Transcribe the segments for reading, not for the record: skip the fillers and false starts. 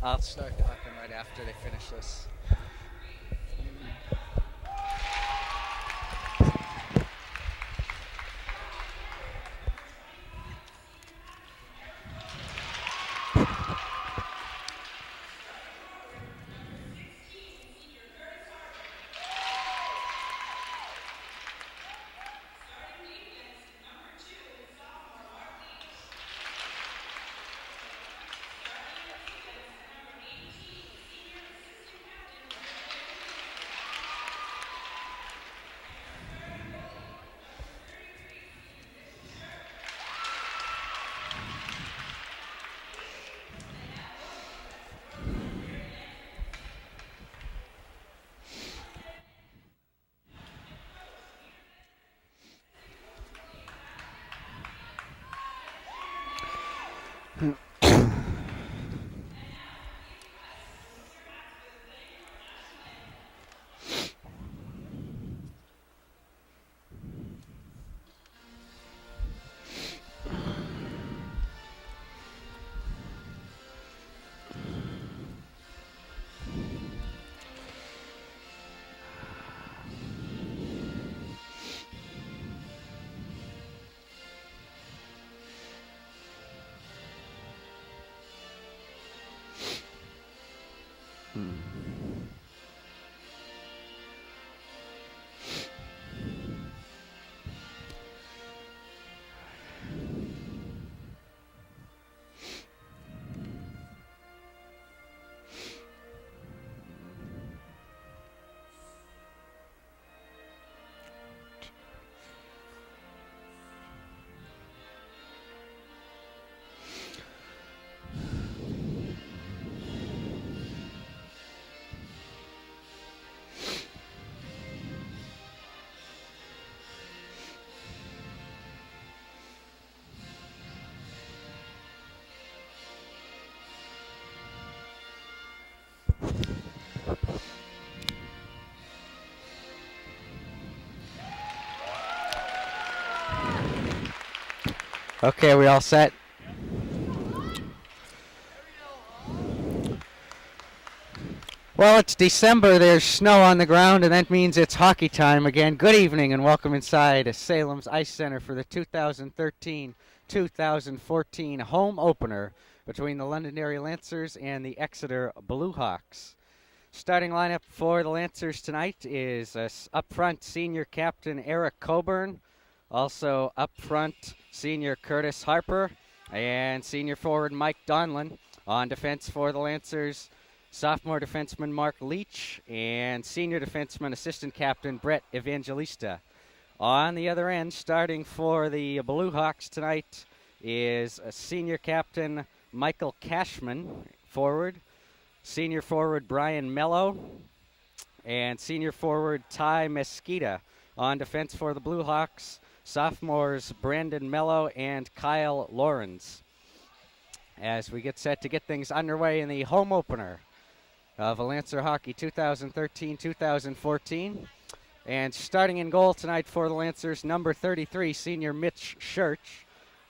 I'll start talking right after they finish this. Okay, we all set? Well, it's December. There's snow on the ground, and that means it's hockey time again. Good evening, and welcome inside Salem's Ice Center for the 2013-2014 home opener between the Londonderry Lancers and the Exeter Bluehawks. Starting lineup for the Lancers tonight is up front senior captain Eric Coburn, also up front senior Curtis Harper, and senior forward Mike Donlin. On defense for the Lancers, sophomore defenseman Mark Leach, and senior defenseman assistant captain Brett Evangelista. On the other end, starting for the Bluehawks tonight, is senior captain Michael Cashman, forward, senior forward Brian Mello, and senior forward Ty Mesquita. On defense for the Bluehawks, sophomores Brandon Mello and Kyle Lawrence. As we get set to get things underway in the home opener of Lancer Hockey 2013-2014. And starting in goal tonight for the Lancers, number 33, senior Mitch Schurch.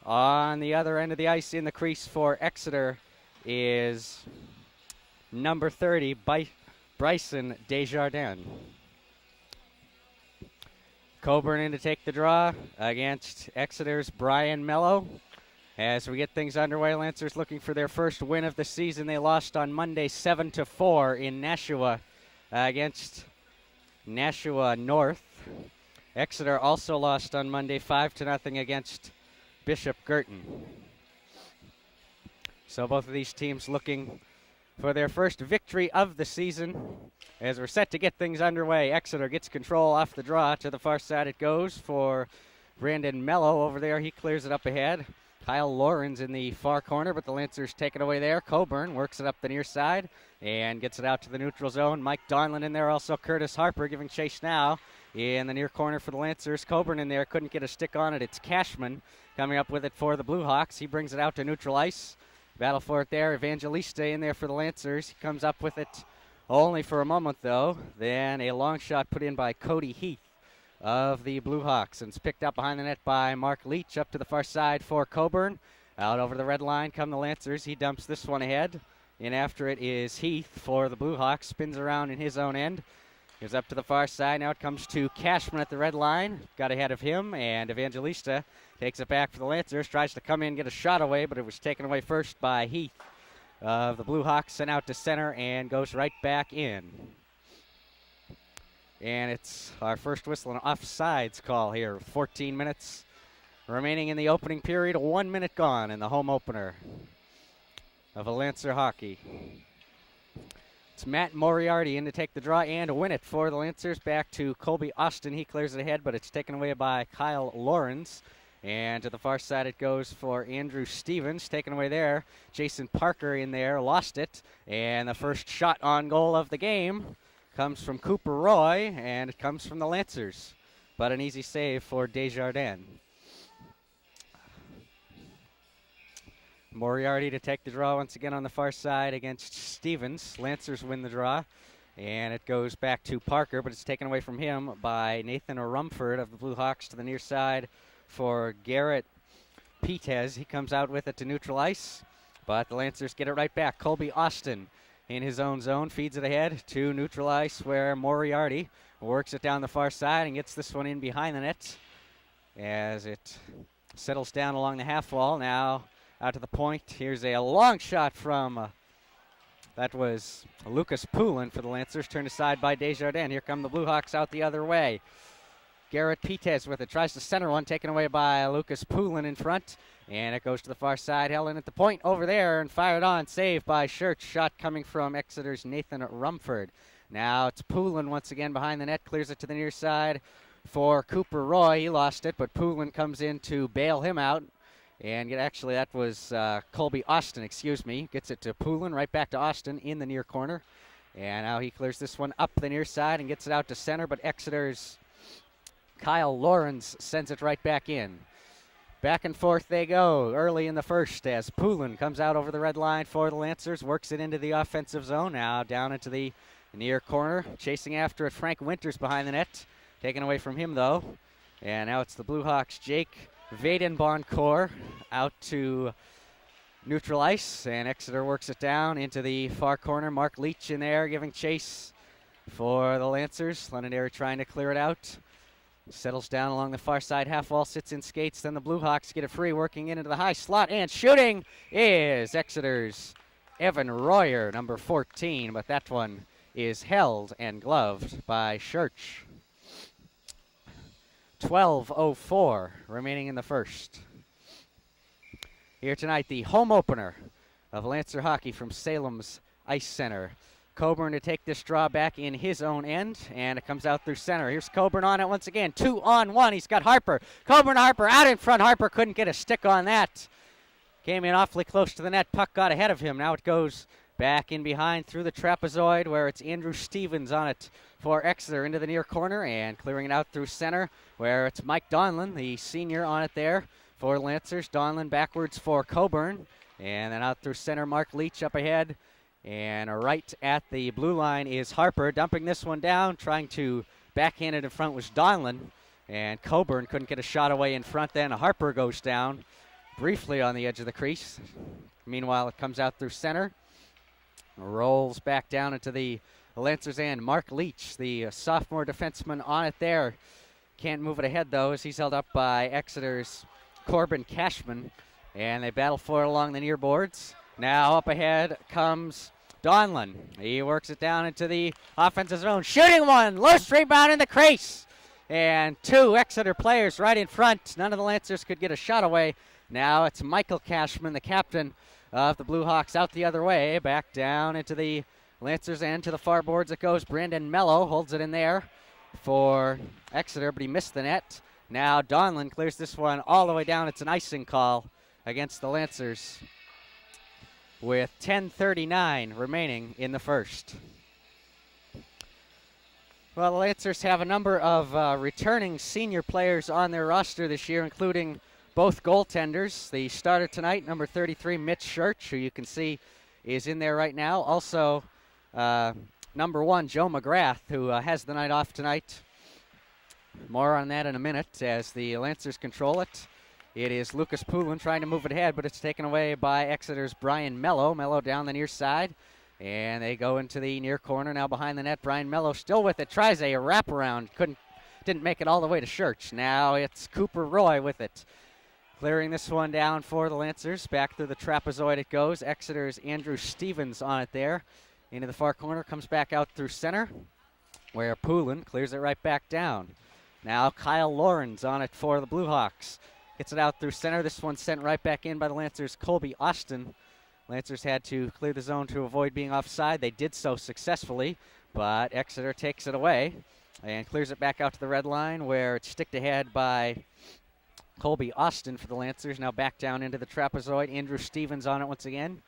On the other end of the ice in the crease for Exeter is number 30, Bryson Desjardins. Coburn in to take the draw against Exeter's Brian Mello. As we get things underway, Lancers looking for their first win of the season. They lost on Monday 7-4 in Nashua against Nashua North. Exeter also lost on Monday 5-0 against Bishop Girton. So both of these teams looking for their first victory of the season. As we're set to get things underway, Exeter gets control off the draw. To the far side it goes for Brandon Mello over there. He clears it up ahead. Kyle Lawrence in the far corner, but the Lancers take it away there. Coburn works it up the near side and gets it out to the neutral zone. Mike Donlin in there, also Curtis Harper giving chase now in the near corner for the Lancers. Coburn in there, couldn't get a stick on it. It's Cashman coming up with it for the Bluehawks. He brings it out to neutral ice. Battle for it there. Evangelista in there for the Lancers. He comes up with it only for a moment, though. Then a long shot put in by Cody Heath of the Bluehawks, and it's picked up behind the net by Mark Leach up to the far side for Coburn. Out over the red line come the Lancers. He dumps this one ahead, In after it is Heath for the Blue Hawks. Spins around in his own end. Goes up to the far side. Now it comes to Cashman at the red line. Got ahead of him, and Evangelista takes it back for the Lancers. Tries to come in and get a shot away, but it was taken away first by Heath. The Blue Hawks sent out to center and goes right back in. And it's our first whistle and offsides call here. 14 minutes remaining in the opening period. 1 minute gone in the home opener of a Lancer hockey. It's Matt Moriarty in to take the draw and win it for the Lancers. Back to Colby Austin. He clears it ahead, but it's taken away by Kyle Lawrence. And to the far side it goes for Andrew Stevens. Taken away there. Jason Parker in there. Lost it. And the first shot on goal of the game comes from Cooper Roy, and it comes from the Lancers. But an easy save for Desjardins. Moriarty to take the draw once again on the far side against Stevens. Lancers win the draw, and it goes back to Parker, but it's taken away from him by Nathan Rumford of the Blue Hawks to the near side for Garrett Petez. He comes out with it to neutral ice, but the Lancers get it right back. Colby Austin in his own zone feeds it ahead to neutral ice where Moriarty works it down the far side and gets this one in behind the net as it settles down along the half wall. Now out to the point. Here's a long shot from, that was Lucas Poulin for the Lancers, turned aside by Desjardins. Here come the Blue Hawks out the other way. Garrett Petez with it, tries to center one, taken away by Lucas Poulin in front, and it goes to the far side. Held in at the point over there and fired on, saved by Schurz. Shot coming from Exeter's Nathan Rumford. Now it's Poulin once again behind the net, clears it to the near side for Cooper Roy. He lost it, but Poulin comes in to bail him out. And actually, that was Colby Austin, excuse me. Gets it to Poulin, right back to Austin in the near corner. And now he clears this one up the near side and gets it out to center, but Exeter's Kyle Lawrence sends it right back in. Back and forth they go early in the first as Poulin comes out over the red line for the Lancers, works it into the offensive zone, now down into the near corner. Chasing after it, Frank Winters behind the net. Taken away from him, though. And now it's the Blue Hawks' Jake Vadenboncourt out to neutral ice, and Exeter works it down into the far corner. Mark Leach in there giving chase for the Lancers. Londonderry trying to clear it out. Settles down along the far side half wall, sits in skates. Then the Blue Hawks get it free, working into the high slot, and shooting is Exeter's Evan Royer, number 14, but that one is held and gloved by Schurz. 12:04 remaining in the first. Here tonight, the home opener of Lancer hockey from Salem's Ice Center. Coburn to take this draw back in his own end, and it comes out through center. Here's Coburn on it once again. 2-on-1. He's got Harper. Coburn Harper out in front. Harper couldn't get a stick on that. Came in awfully close to the net. Puck got ahead of him. Now it goes back in behind through the trapezoid where it's Andrew Stevens on it for Exeter into the near corner and clearing it out through center where it's Mike Donlan, the senior, on it there for Lancers. Donlan backwards for Coburn, and then out through center, Mark Leach up ahead. And right at the blue line is Harper, dumping this one down, trying to backhand it in front was Donlan, and Coburn couldn't get a shot away in front. Then Harper goes down briefly on the edge of the crease. Meanwhile, it comes out through center, rolls back down into the Lancers end. Mark Leach, the sophomore defenseman, on it there. Can't move it ahead, though, as he's held up by Exeter's Corbin Cashman, and they battle for it along the near boards. Now up ahead comes Donlan. He works it down into the offensive zone. Shooting one. Loose rebound in the crease. And two Exeter players right in front. None of the Lancers could get a shot away. Now it's Michael Cashman, the captain of the Blue Hawks, out the other way. Back down into the Lancers end to the far boards it goes. Brandon Mello holds it in there for Exeter, but he missed the net. Now Donlan clears this one all the way down. It's an icing call against the Lancers with 10:39 remaining in the first. Well, the Lancers have a number of returning senior players on their roster this year, including both goaltenders. The starter tonight, number 33, Mitch Schurz, who you can see is in there right now. Also, number 1, Joe McGrath, who has the night off tonight. More on that in a minute as the Lancers control it It is Lucas Poulin trying to move it ahead, but it's taken away by Exeter's Brian Mello. Mello down the near side, and they go into the near corner now behind the net. Brian Mello still with it, tries a wraparound, didn't make it all the way to Church. Now it's Cooper Roy with it. Clearing this one down for the Lancers. Back through the trapezoid it goes. Exeter's Andrew Stevens on it there. Into the far corner, comes back out through center, where Poulin clears it right back down. Now Kyle Lorenz on it for the Blue Hawks. Gets it out through center. This one's sent right back in by the Lancers' Colby Austin. Lancers had to clear the zone to avoid being offside. They did so successfully, but Exeter takes it away and clears it back out to the red line, where it's sticked ahead by Colby Austin for the Lancers. Now back down into the trapezoid. Andrew Stevens on it once again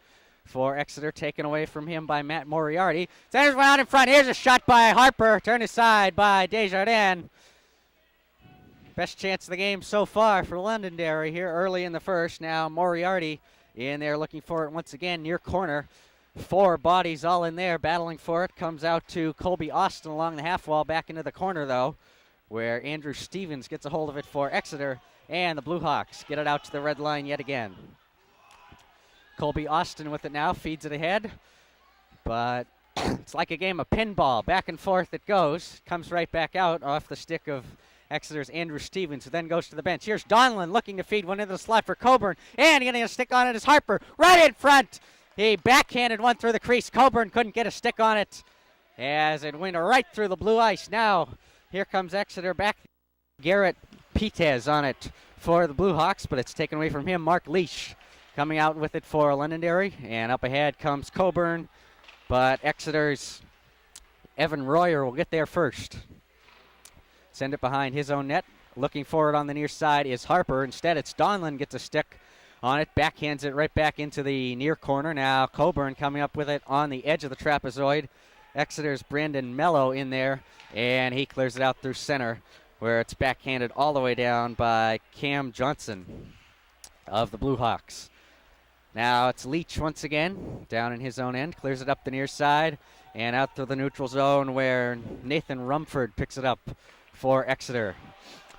for Exeter, taken away from him by Matt Moriarty. Centers one out in front. Here's a shot by Harper. Turned aside by Desjardins. Best chance of the game so far for Londonderry here early in the first. Now Moriarty in there looking for it once again near corner. 4 bodies all in there battling for it. Comes out to Colby Austin along the half wall. Back into the corner though, where Andrew Stevens gets a hold of it for Exeter. And the Blue Hawks get it out to the red line yet again. Colby Austin with it now, feeds it ahead. But it's like a game of pinball. Back and forth it goes. Comes right back out off the stick of Exeter's Andrew Stevens, who then goes to the bench. Here's Donlan looking to feed one into the slot for Coburn. And getting a stick on it is Harper. Right in front. He backhanded one through the crease. Coburn couldn't get a stick on it as it went right through the blue ice. Now here comes Exeter back. Garrett Petez on it for the Blue Hawks, but it's taken away from him. Mark Leash coming out with it for Londonderry. And up ahead comes Coburn, but Exeter's Evan Royer will get there first. Send it behind his own net. Looking for it on the near side is Harper. Instead, it's Donlan gets a stick on it. Backhands it right back into the near corner. Now Coburn coming up with it on the edge of the trapezoid. Exeter's Brandon Mello in there, and he clears it out through center, where it's backhanded all the way down by Cam Johnson of the Blue Hawks. Now it's Leach once again, down in his own end. Clears it up the near side and out through the neutral zone, where Nathan Rumford picks it up for Exeter.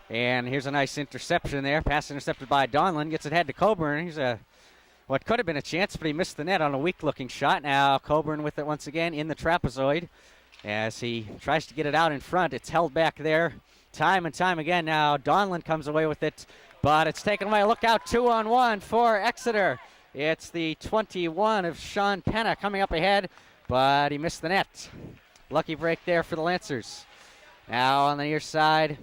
And here's a nice interception there. Pass intercepted by Donlan. Gets it head to Coburn. He's what could have been a chance, but he missed the net on a weak-looking shot. Now Coburn with it once again in the trapezoid as he tries to get it out in front. It's held back there time and time again. Now Donlan comes away with it, but it's taken away. Look out, 2-on-1 for Exeter. It's the 21 of Sean Penna coming up ahead, but he missed the net. Lucky break there for the Lancers. Now on the near side,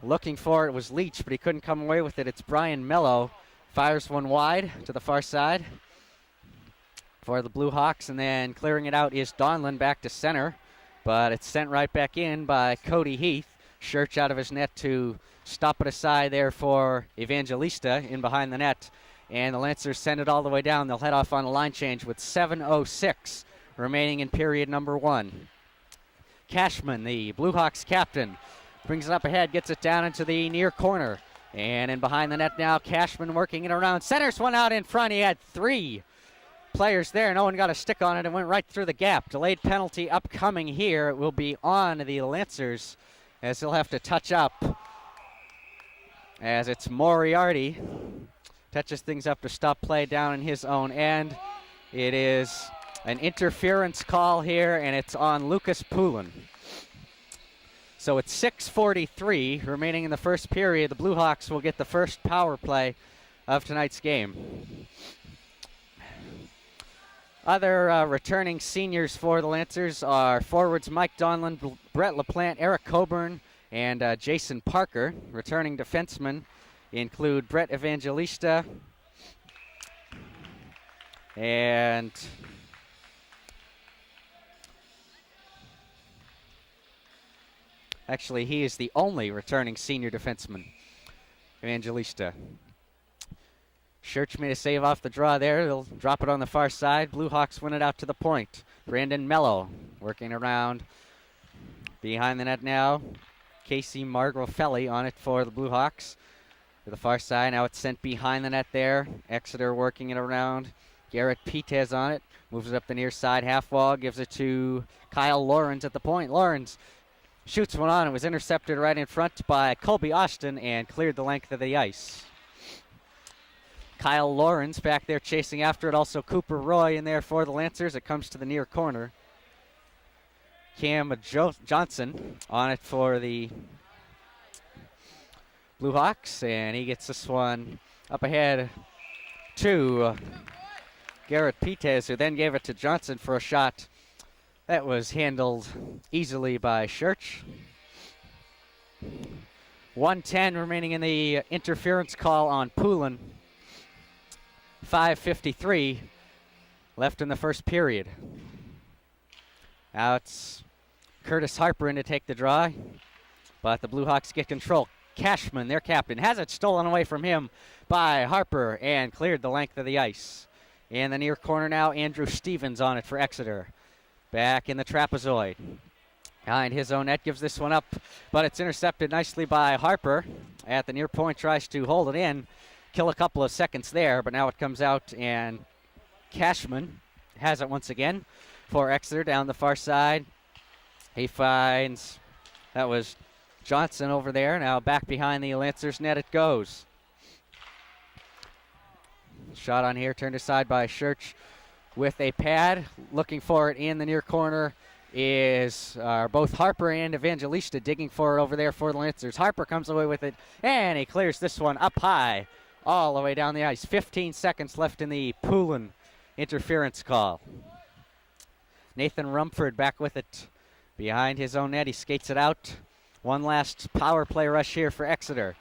looking for it was Leach, but he couldn't come away with it. It's Brian Mello. Fires one wide to the far side for the Blue Hawks, and then clearing it out is Donlan back to center, but it's sent right back in by Cody Heath. Church out of his net to stop it aside there for Evangelista in behind the net, and the Lancers send it all the way down. They'll head off on a line change with 7:06 remaining in period number 1. Cashman, the Blue Hawks captain, brings it up ahead, gets it down into the near corner. And in behind the net now, Cashman working it around. Centers one out in front. He had 3 players there. No one got a stick on it and went right through the gap. Delayed penalty upcoming here. It will be on the Lancers as he'll have to touch up. As it's Moriarty. Touches things up to stop play down in his own end. It is an interference call here, and it's on Lucas Poulin. So it's 6:43 remaining in the first period. The Blue Hawks will get the first power play of tonight's game. Other returning seniors for the Lancers are forwards Mike Donlan, Brett LaPlante, Eric Coburn, and Jason Parker. Returning defensemen include Brett Evangelista and actually, he is the only returning senior defenseman, Evangelista. Church made a save off the draw there. They'll drop it on the far side. Blue Hawks win it out to the point. Brandon Mello working around behind the net now. Casey Margrofelli on it for the Blue Hawks. To the far side, now it's sent behind the net there. Exeter working it around. Garrett Petez on it. Moves it up the near side half wall. Gives it to Kyle Lorenz at the point. Lorenz shoots one on and was intercepted right in front by Colby Austin and cleared the length of the ice. Kyle Lawrence back there chasing after it. Also Cooper Roy in there for the Lancers. It comes to the near corner. Cam Johnson on it for the Blue Hawks, and he gets this one up ahead to Garrett Petez, who then gave it to Johnson for a shot that was handled easily by Schurch. 1:10 remaining in the interference call on Poulin. 5:53 left in the first period. Now it's Curtis Harper in to take the draw, but the Blue Hawks get control. Cashman, their captain, has it stolen away from him by Harper and cleared the length of the ice. In the near corner now, Andrew Stevens on it for Exeter. Back in the trapezoid. Behind his own net, gives this one up, but it's intercepted nicely by Harper. At the near point, tries to hold it in, kill a couple of seconds there, but now it comes out and Cashman has it once again for Exeter down the far side. He finds, that was Johnson over there. Now back behind the Lancers net it goes. Shot on here, turned aside by Schurch with a pad. Looking for it in the near corner is both Harper and Evangelista digging for it over there for the Lancers. Harper comes away with it, and he clears this one up high all the way down the ice. 15 seconds left in the Poulin interference call. Nathan Rumford back with it behind his own net. He skates it out. One last power play rush here for Exeter.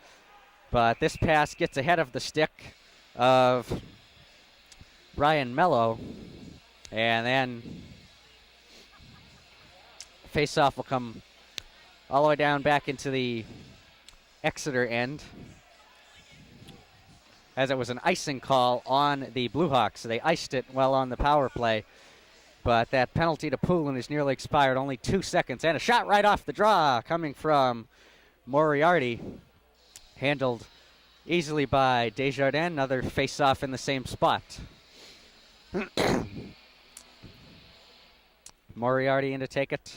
But this pass gets ahead of the stick of Brian Mello. And then face-off will come all the way down back into the Exeter end, as it was an icing call on the Blue Hawks. So they iced it well on the power play. But that penalty to Poulin is nearly expired. Only 2 seconds. And a shot right off the draw coming from Moriarty. Handled easily by Desjardins. Another face-off in the same spot. Moriarty in to take it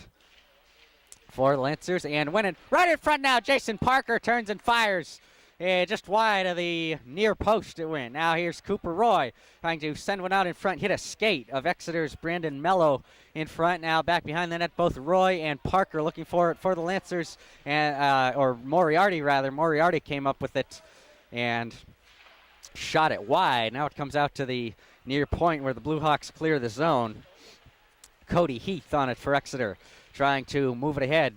for the Lancers. And winning right in front now. Jason Parker turns and fires. Just wide of the near post it went. Now here's Cooper Roy trying to send one out in front. Hit a skate of Exeter's Brandon Mello in front. Now back behind the net, both Roy and Parker looking for it for the Lancers. And or Moriarty rather. Moriarty came up with it and shot it wide. Now it comes out to the near point where the Blue Hawks clear the zone. Cody Heath on it for Exeter, trying to move it ahead.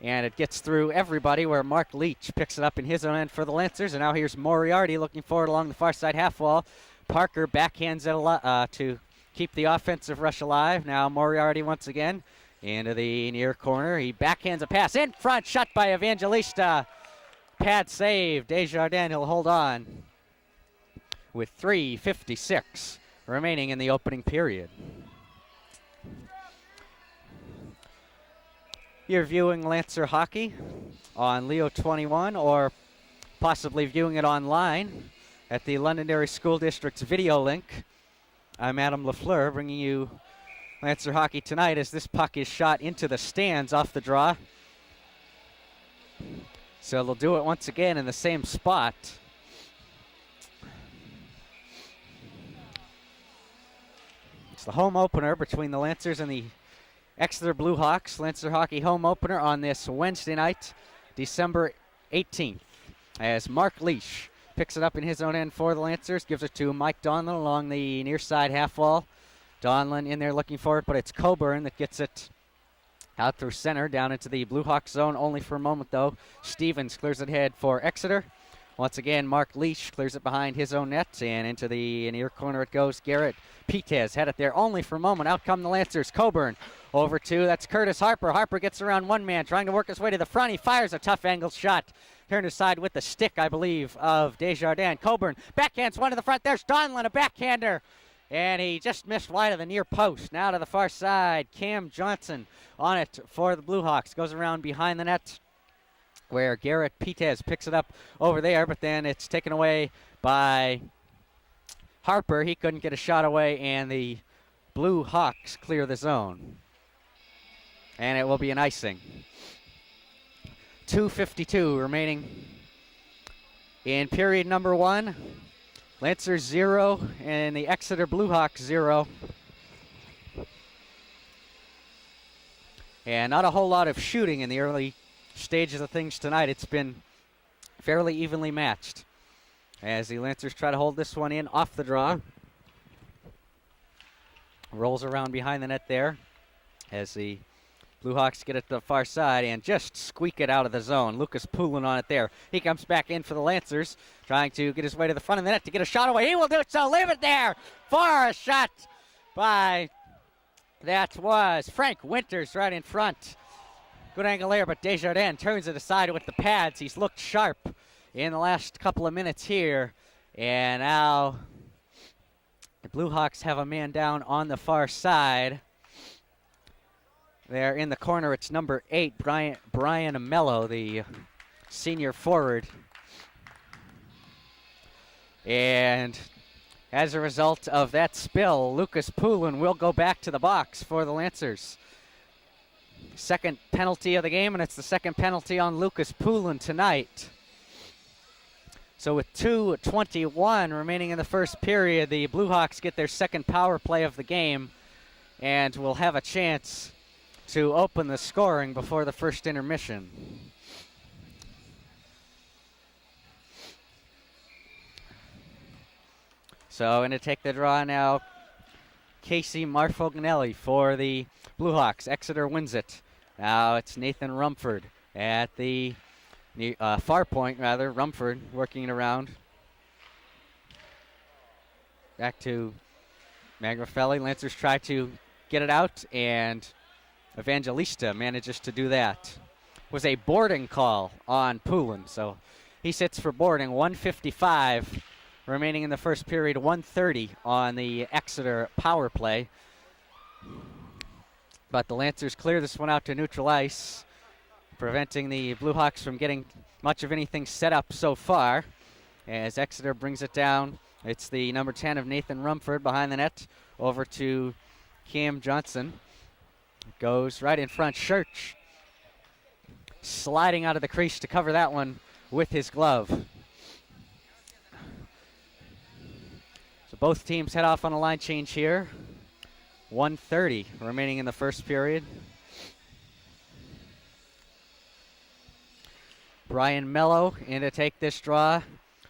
And it gets through everybody where Mark Leach picks it up in his own end for the Lancers. And now here's Moriarty looking forward along the far side half wall. Parker backhands it to keep the offensive rush alive. Now Moriarty once again into the near corner. He backhands a pass in front, shot by Evangelista. Pad save. Desjardins, he'll hold on with 3:56 remaining in the opening period. You're viewing Lancer Hockey on Leo 21 or possibly viewing it online at the Londonderry School District's video link. I'm Adam LaFleur bringing you Lancer Hockey tonight as this puck is shot into the stands off the draw. So they'll do it once again in the same spot. It's the home opener between the Lancers and the Exeter Blue Hawks. Lancer Hockey home opener on this Wednesday night, December 18th, as Mark Leach picks it up in his own end for the Lancers, gives it to Mike Donlan along the near side half wall. Donlan in there looking for it, but it's Coburn that gets it out through center, down into the Blue Hawk zone only for a moment though. Stevens clears it ahead for Exeter. Once again, Mark Leach clears it behind his own net, and into the near corner it goes. Garrett Petez had it there only for a moment. Out come the Lancers. Coburn over to, that's Curtis Harper. Harper gets around one man, trying to work his way to the front. He fires a tough angle shot. Turned aside with the stick, I believe, of Desjardins. Coburn backhands one to the front. There's Donlan, a backhander. And he just missed wide of the near post. Now to the far side. Cam Johnson on it for the Blue Hawks. Goes around behind the net where Garrett Petez picks it up over there, but then it's taken away by Harper. He couldn't get a shot away, and the Blue Hawks clear the zone. And it will be an icing. 2:52 remaining in period number 1. Lancers 0 and the Exeter Bluehawks 0. And not a whole lot of shooting in the early stages of things tonight. It's been fairly evenly matched as the Lancers try to hold this one in off the draw. Rolls around behind the net there as the Bluehawks get it to the far side and just squeak it out of the zone. Lucas Poulin on it there. He comes back in for the Lancers, trying to get his way to the front of the net to get a shot away. He will do so. Leave it there for a shot by, that was Frank Winters right in front. Good angle there, but Desjardins turns it aside with the pads. He's looked sharp in the last couple of minutes here. And now the Bluehawks have a man down on the far side. There in the corner, it's number 8, Brian Mello, the senior forward. And as a result of that spill, Lucas Poulin will go back to the box for the Lancers. Second penalty of the game, and it's the second penalty on Lucas Poulin tonight. So with 2:21 remaining in the first period, the Bluehawks get their second power play of the game and will have a chance to open the scoring before the first intermission. So going to take the draw now, Casey Marfognelli for the Bluehawks. Exeter wins it. Now it's Nathan Rumford at the far point, rather. Rumford working it around. Back to Magrafelli. Lancers try to get it out, and Evangelista manages to do that. Was a boarding call on Poulin, so he sits for boarding. 1:55 remaining in the first period, 1:30 on the Exeter power play. But the Lancers clear this one out to neutral ice, preventing the Bluehawks from getting much of anything set up so far. As Exeter brings it down, it's the number 10 of Nathan Rumford behind the net over to Cam Johnson. Goes right in front. Church sliding out of the crease to cover that one with his glove. So both teams head off on a line change here. 1:30 remaining in the first period. Brian Mello in to take this draw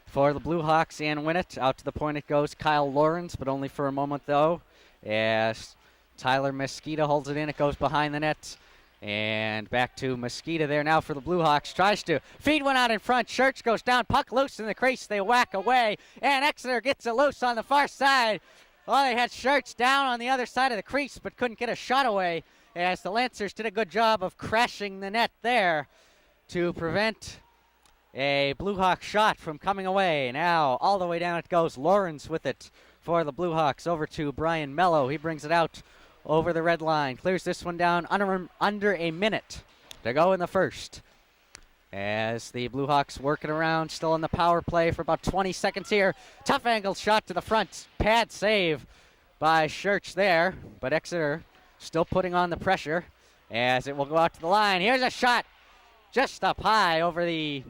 for the Bluehawks and win it. Out to the point it goes Kyle Lawrence, but only for a moment though, as Tyler Mesquita holds it in. It goes behind the net. And back to Mesquita there now for the Bluehawks. Tries to feed one out in front. Church goes down. Puck loose in the crease. They whack away. And Exeter gets it loose on the far side. Well, they had Church down on the other side of the crease, but couldn't get a shot away, as the Lancers did a good job of crashing the net there to prevent a Bluehawk shot from coming away. Now all the way down it goes. Lawrence with it for the Bluehawks over to Brian Mello. He brings it out over the red line. Clears this one down under a minute to go in the first. As the Bluehawks work it around, still in the power play for about 20 seconds here. Tough angle shot to the front. Pad save by Church there, but Exeter still putting on the pressure as it will go out to the line. Here's a shot just up high over the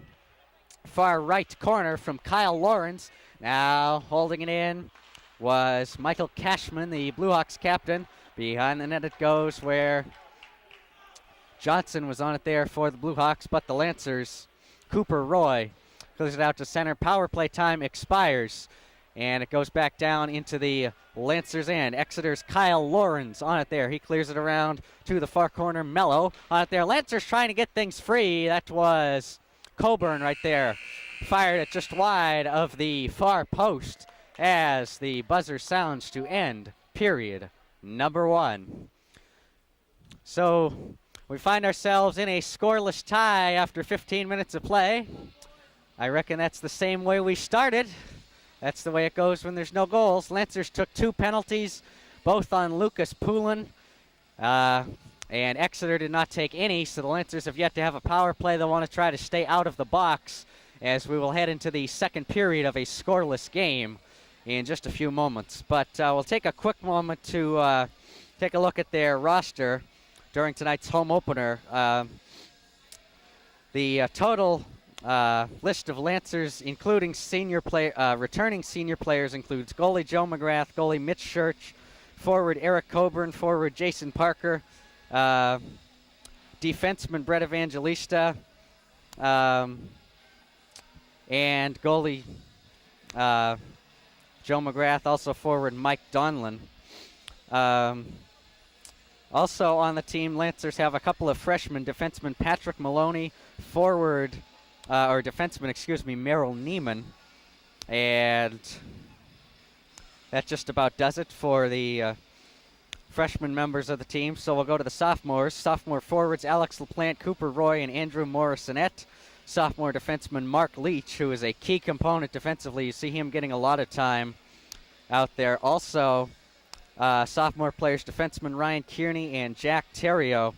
far right corner from Kyle Lawrence. Now holding it in was Michael Cashman, the Bluehawks captain. Behind the net it goes, where Johnson was on it there for the Bluehawks, but the Lancers, Cooper Roy, clears it out to center. Power play time expires, and it goes back down into the Lancers' end. Exeter's Kyle Lawrence on it there. He clears it around to the far corner. Mello on it there. Lancers trying to get things free. That was Coburn right there. Fired it just wide of the far post as the buzzer sounds to end period number 1. So we find ourselves in a scoreless tie after 15 minutes of play. I reckon that's the same way we started. That's the way it goes when there's no goals. Lancers took 2 penalties, both on Lucas Poulin, and Exeter did not take any, so the Lancers have yet to have a power play. They'll want to try to stay out of the box as we will head into the second period of a scoreless game in just a few moments. But we'll take a quick moment to take a look at their roster during tonight's home opener. The total list of Lancers, including returning senior players, includes goalie Joe McGrath, goalie Mitch Church, forward Eric Coburn, forward Jason Parker, defenseman Brett Evangelista, and goalie Joe McGrath, also forward Mike Donlin. Also on the team, Lancers have a couple of freshmen, defenseman Patrick Maloney, defenseman, Merrill Neiman. And that just about does it for the freshman members of the team. So we'll go to the sophomores. Sophomore forwards Alex LaPlante, Cooper Roy, and Andrew Morrisonette. Sophomore defenseman Mark Leach, who is a key component defensively. You see him getting a lot of time out there. Also, sophomore players, defenseman Ryan Kearney and Jack Terrio.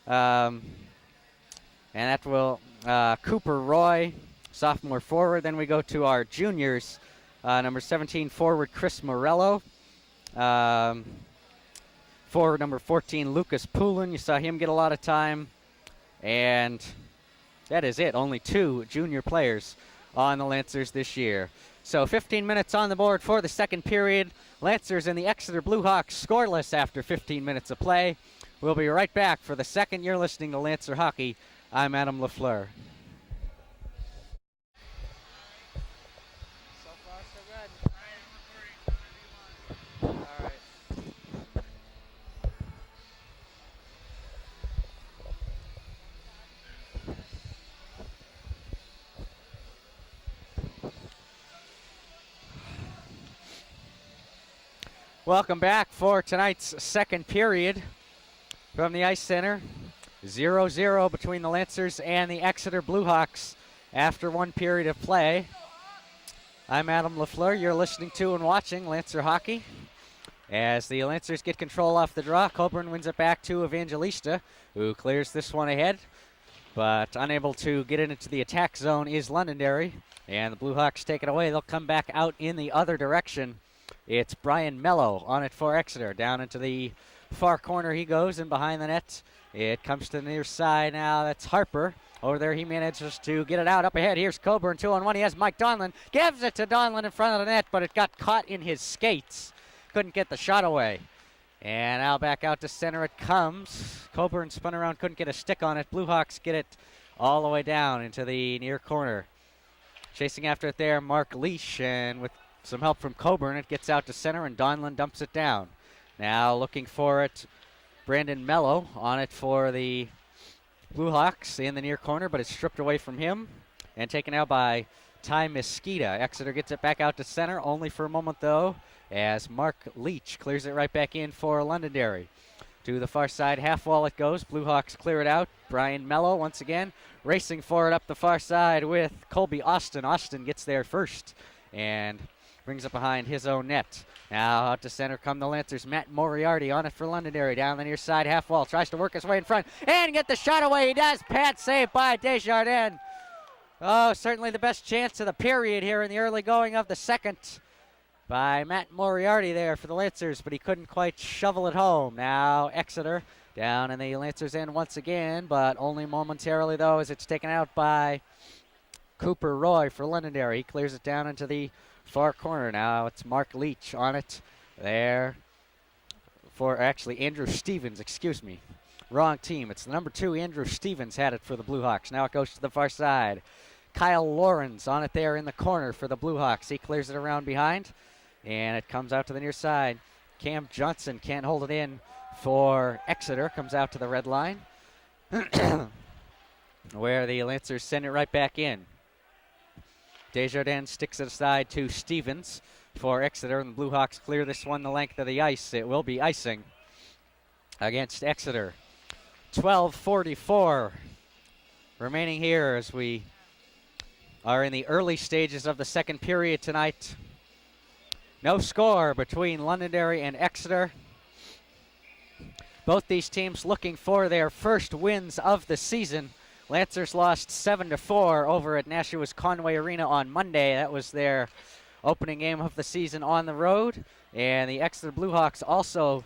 And that will Cooper Roy, sophomore forward. Then we go to our juniors. Number 17 forward Chris Morello. Forward number 14 Lucas Poulin. You saw him get a lot of time. And that is it. Only 2 junior players on the Lancers this year. So 15 minutes on the board for the second period. Lancers and the Exeter Bluehawks scoreless after 15 minutes of play. We'll be right back for the second. You're listening to Lancer Hockey. I'm Adam LaFleur. So far, so good. All right. Welcome back for tonight's second period from the Ice Center. 0-0 between the Lancers and the Exeter Bluehawks after one period of play. I'm Adam LaFleur. You're listening to and watching Lancer Hockey. As the Lancers get control off the draw, Coburn wins it back to Evangelista, who clears this one ahead. But unable to get it into the attack zone is Londonderry. And the Bluehawks take it away. They'll come back out in the other direction. It's Brian Mello on it for Exeter. Down into the far corner he goes, and behind the net, it comes to the near side now. That's Harper. Over there, he manages to get it out. Up ahead, here's Coburn, 2-on-1. He has Mike Donlin. Gives it to Donlin in front of the net, but it got caught in his skates. Couldn't get the shot away. And now back out to center it comes. Coburn spun around, couldn't get a stick on it. Bluehawks get it all the way down into the near corner. Chasing after it there, Mark Leach, and with some help from Coburn, it gets out to center, and Donlin dumps it down. Now looking for it, Brandon Mello on it for the Bluehawks in the near corner, but it's stripped away from him and taken out by Ty Mesquita. Exeter gets it back out to center, only for a moment though, as Mark Leach clears it right back in for Londonderry. To the far side, half wall it goes. Bluehawks clear it out. Brian Mello once again racing for it up the far side with Colby Austin. Austin gets there first and brings it behind his own net. Now out to center come the Lancers. Matt Moriarty on it for Londonderry. Down the near side, half wall. Tries to work his way in front and get the shot away. He does. Pad save by Desjardins. Oh, certainly the best chance of the period here in the early going of the second by Matt Moriarty there for the Lancers, but he couldn't quite shovel it home. Now Exeter down in the Lancers' end once again, but only momentarily though, as it's taken out by Cooper Roy for Londonderry. He clears it down into the far corner. Now it's Mark Leach on it there for Andrew Stevens, excuse me. Wrong team. It's the number 2, Andrew Stevens had it for the Bluehawks. Now it goes to the far side. Kyle Lawrence on it there in the corner for the Bluehawks. He clears it around behind, and it comes out to the near side. Cam Johnson can't hold it in for Exeter. Comes out to the red line where the Lancers send it right back in. Desjardins sticks it aside to Stevens for Exeter, and the Bluehawks clear this one the length of the ice. It will be icing against Exeter. 12:44 remaining here as we are in the early stages of the second period tonight. No score between Londonderry and Exeter. Both these teams looking for their first wins of the season. Lancers lost 7-4 over at Nashua's Conway Arena on Monday. That was their opening game of the season on the road. And the Exeter Bluehawks also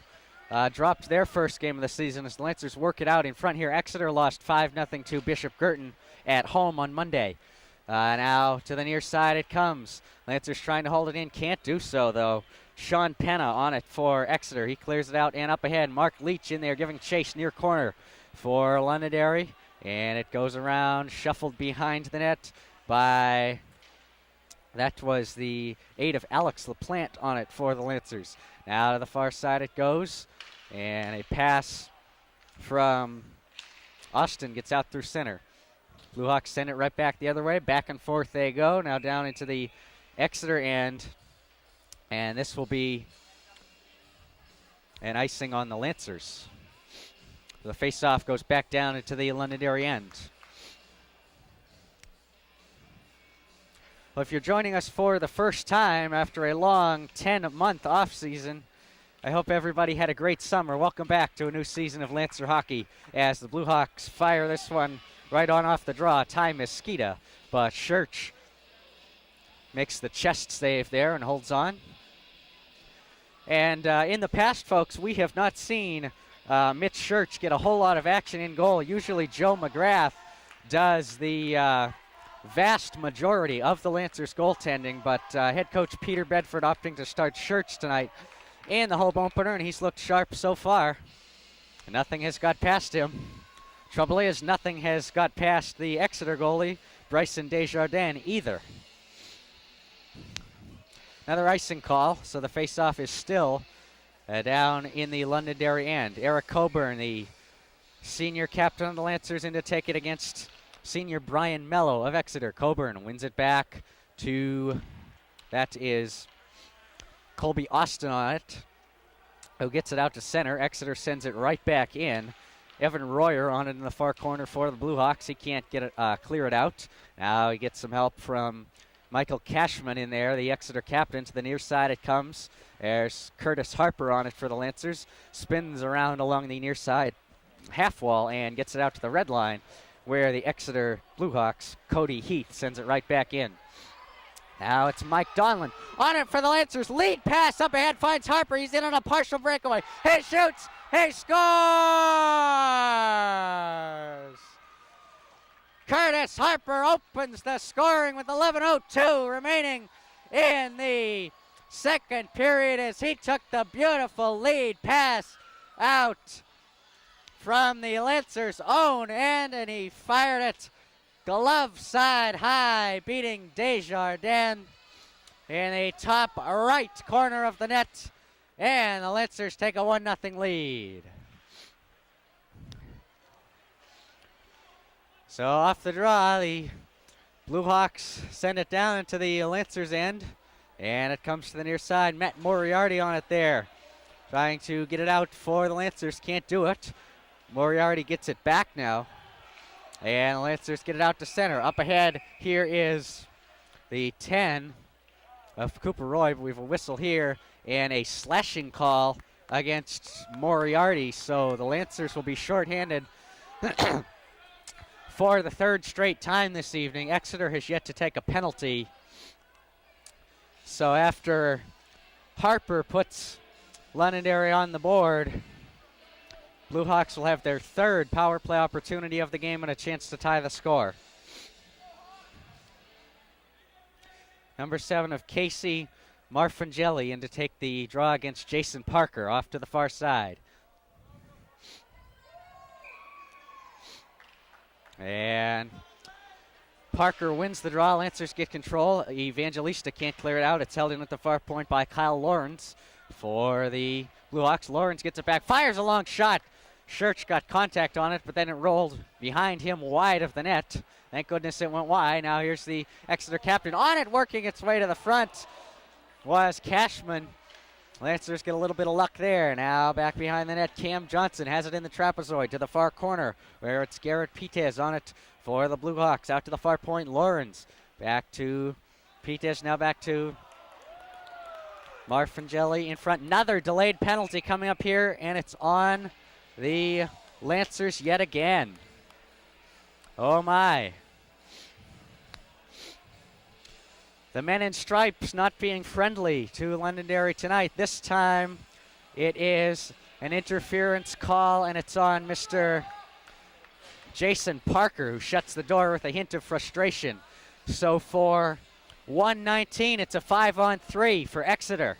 dropped their first game of the season as the Lancers work it out in front here. Exeter lost 5-0 to Bishop Girton at home on Monday. Now to the near side it comes. Lancers trying to hold it in. Can't do so, though. Sean Penna on it for Exeter. He clears it out and up ahead. Mark Leach in there giving chase near corner for Londonderry. And it goes around, shuffled behind the net by... That was the aid of Alex LaPlante on it for the Lancers. Now to the far side it goes. And a pass from Austin gets out through center. Blue Hawks send it right back the other way. Back and forth they go. Now down into the Exeter end. And this will be an icing on the Lancers. The face-off goes back down into the Londonderry end. Well, if you're joining us for the first time after a long 10-month off-season, I hope everybody had a great summer. Welcome back to a new season of Lancer hockey as the Blue Hawks fire this one right on off the draw. Ty Mosquita, but Church makes the chest save there and holds on. And in the past, folks, we have not seen Mitch Church get a whole lot of action in goal. Usually Joe McGrath does the vast majority of the Lancers goaltending, but head coach Peter Bedford opting to start Church tonight in the home opener, and he's looked sharp so far. Nothing has got past him. Trouble is, nothing has got past the Exeter goalie, Bryson Desjardins, either. Another icing call, so the face-off is still down in the Londonderry end. Eric Coburn, the senior captain of the Lancers, in to take it against senior Brian Mello of Exeter. Coburn wins it back to, that is Colby Austin on it, who gets it out to center. Exeter sends it right back in. Evan Royer on it in the far corner for the Blue Hawks. He can't get it, clear it out. Now he gets some help from Michael Cashman in there, the Exeter captain. To the near side it comes. There's Curtis Harper on it for the Lancers. Spins around along the near side half wall and gets it out to the red line, where the Exeter Blue Hawks, Cody Heath, sends it right back in. Now it's Mike Donlan on it for the Lancers. Lead pass up ahead, finds Harper. He's in on a partial breakaway. He shoots. He scores! Curtis Harper opens the scoring with 11:02 remaining in the second period as he took the beautiful lead pass out from the Lancers' own end, and he fired it glove side high, beating Desjardins in the top right corner of the net, and the Lancers take a 1-0 lead. So off the draw, the Blue Hawks send it down into the Lancers' end, and it comes to the near side. Matt Moriarty on it there, trying to get it out for the Lancers, can't do it. Moriarty gets it back now, and the Lancers get it out to center. Up ahead here is the 10 of Cooper Roy. We have a whistle here and a slashing call against Moriarty, so the Lancers will be shorthanded for the third straight time this evening. Exeter has yet to take a penalty. So after Harper puts Londonderry on the board, Blue Hawks will have their third power play opportunity of the game and a chance to tie the score. Number 7 of Casey Marfangelli in to take the draw against Jason Parker off to the far side. And Parker wins the draw. Lancers get control. Evangelista can't clear it out. It's held in at the far point by Kyle Lawrence for the Blue Hawks. Lawrence gets it back, fires a long shot. Church got contact on it, but then it rolled behind him wide of the net. Thank goodness it went wide. Now here's the Exeter captain on it, working its way to the front was Cashman. Lancers get a little bit of luck there. Now back behind the net, Cam Johnson has it in the trapezoid to the far corner, where it's Garrett Petez on it for the Blue Hawks. Out to the far point, Lawrence. Back to Petez, now back to Marfangelli in front. Another delayed penalty coming up here, and it's on the Lancers yet again. Oh my. The men in stripes not being friendly to Londonderry tonight. This time it is an interference call, and it's on Mr. Jason Parker, who shuts the door with a hint of frustration. So for 119, it's a 5-on-3 for Exeter.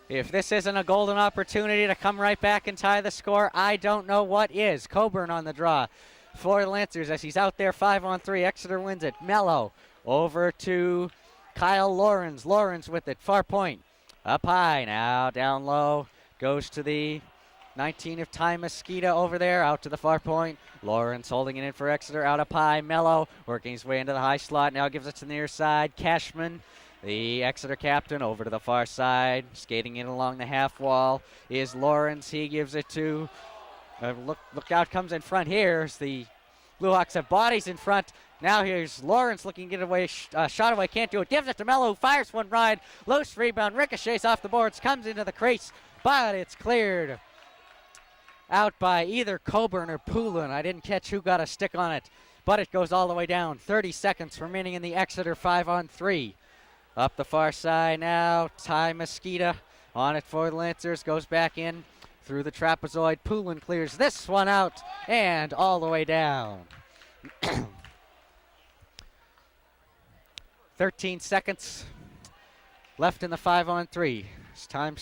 If this isn't a golden opportunity to come right back and tie the score, I don't know what is. Coburn on the draw for the Lancers as he's out there 5-on-3. Exeter wins it. Mello over to Kyle Lawrence. Lawrence with it. Far point. Up high now. Down low. Goes to the 19 of Ty Mosquito over there. Out to the far point. Lawrence holding it in for Exeter. Out up high. Mello working his way into the high slot. Now gives it to the near side. Cashman, the Exeter captain, over to the far side. Skating in along the half wall is Lawrence. He gives it to look out, comes in front here. The Blue Hawks have bodies in front. Now here's Lawrence looking to get away, shot away, can't do it. Gives it to Mello, who fires one wide. Loose rebound, ricochets off the boards, comes into the crease, but it's cleared out by either Coburn or Poulin. I didn't catch who got a stick on it, but it goes all the way down. 30 seconds remaining in the Exeter 5-on-3. Up the far side now, Ty Mosquito on it for the Lancers, goes back in through the trapezoid. Poulin clears this one out and all the way down. 13 seconds left in the 5-on-3. As time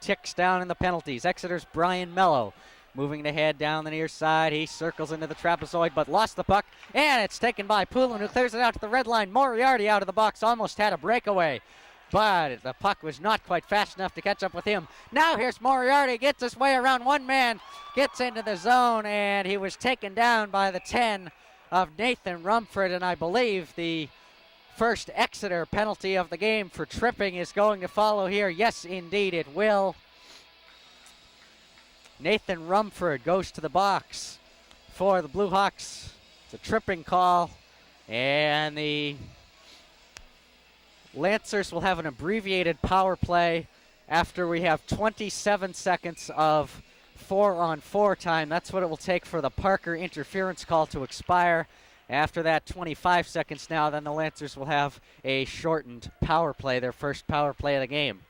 ticks down in the penalties. Exeter's Brian Mello moving ahead down the near side. He circles into the trapezoid, but lost the puck, and it's taken by Poulin, who clears it out to the red line. Moriarty out of the box, almost had a breakaway, but the puck was not quite fast enough to catch up with him. Now here's Moriarty, gets his way around one man, gets into the zone, and he was taken down by the 10 of Nathan Rumford, and I believe the first Exeter penalty of the game for tripping is going to follow here. Yes, indeed, it will. Nathan Rumford goes to the box for the Blue Hawks. It's a tripping call, and the Lancers will have an abbreviated power play after we have 27 seconds of 4-on-4 time. That's what it will take for the Parker interference call to expire. After that 25 seconds now, then the Lancers will have a shortened power play, their first power play of the game.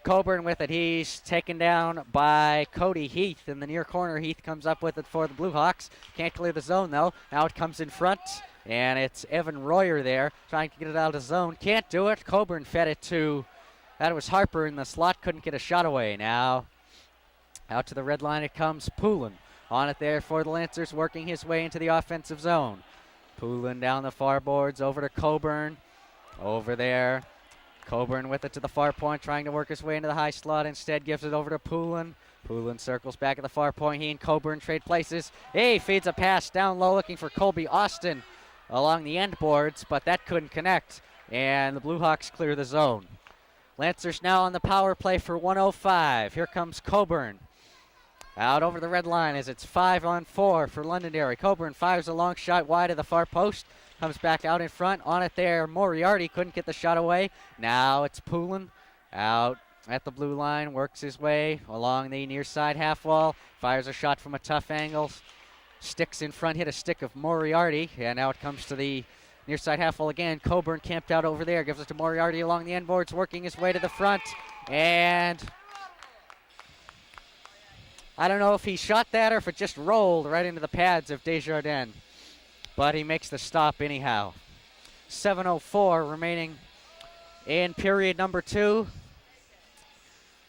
Coburn with it. He's taken down by Cody Heath in the near corner. Heath comes up with it for the Blue Hawks. Can't clear the zone, though. Now it comes in front, and it's Evan Royer there trying to get it out of the zone. Can't do it. Coburn fed it to, that was Harper in the slot. Couldn't get a shot away. Now out to the red line it comes. Poulin on it there for the Lancers, working his way into the offensive zone. Poulin down the far boards over to Coburn. Over there. Coburn with it to the far point, trying to work his way into the high slot. Instead gives it over to Poulin. Poulin circles back at the far point. He and Coburn trade places. He feeds a pass down low looking for Colby Austin along the end boards, but that couldn't connect, and the Blue Hawks clear the zone. Lancers now on the power play for 105. Here comes Coburn. Out over the red line as it's 5-on-4 for Londonderry. Coburn fires a long shot wide of the far post. Comes back out in front. On it there, Moriarty couldn't get the shot away. Now it's Poulin out at the blue line. Works his way along the near side half wall. Fires a shot from a tough angle. Sticks in front, hit a stick of Moriarty. And now it comes to the near side half wall again. Coburn camped out over there. Gives it to Moriarty along the end boards. Working his way to the front. And I don't know if he shot that or if it just rolled right into the pads of Desjardins. But he makes the stop anyhow. 7:04 remaining in period number 2.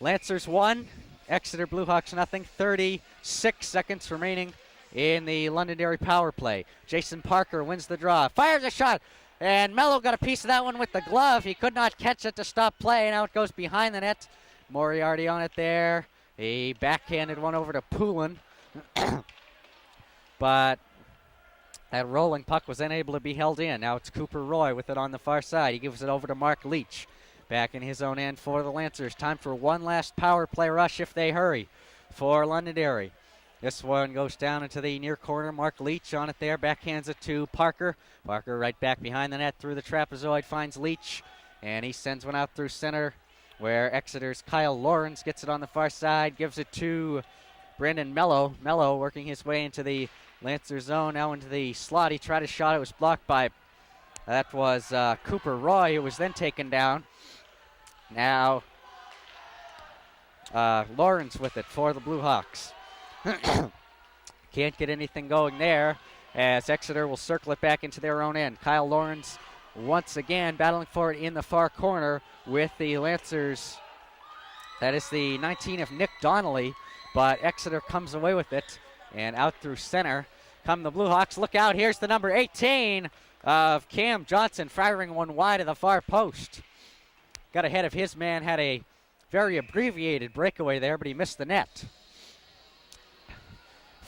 Lancers 1, Exeter Blue Hawks nothing. 36 seconds remaining in the Londonderry power play. Jason Parker wins the draw, fires a shot, and Mello got a piece of that one with the glove. He could not catch it to stop play. Now it goes behind the net. Moriarty on it there. He backhanded one over to Poulin. But that rolling puck was unable to be held in. Now it's Cooper Roy with it on the far side. He gives it over to Mark Leach. Back in his own end for the Lancers. Time for one last power play rush if they hurry for Londonderry. This one goes down into the near corner. Mark Leach on it there. Backhands it to Parker. Parker right back behind the net through the trapezoid. Finds Leach. And he sends one out through center where Exeter's Kyle Lawrence gets it on the far side. Gives it to Brandon Mello. Mello working his way into the Lancer zone, now into the slot. He tried a shot. It was blocked by, that was Cooper Roy, who was then taken down. Now, Lawrence with it for the Blue Hawks. Can't get anything going there as Exeter will circle it back into their own end. Kyle Lawrence once again battling for it in the far corner with the Lancers. That is the 19 of Nick Donnelly, but Exeter comes away with it, and out through center come the Blue Hawks. Look out, here's the number 18 of Cam Johnson firing one wide of the far post. Got ahead of his man, had a very abbreviated breakaway there, but he missed the net.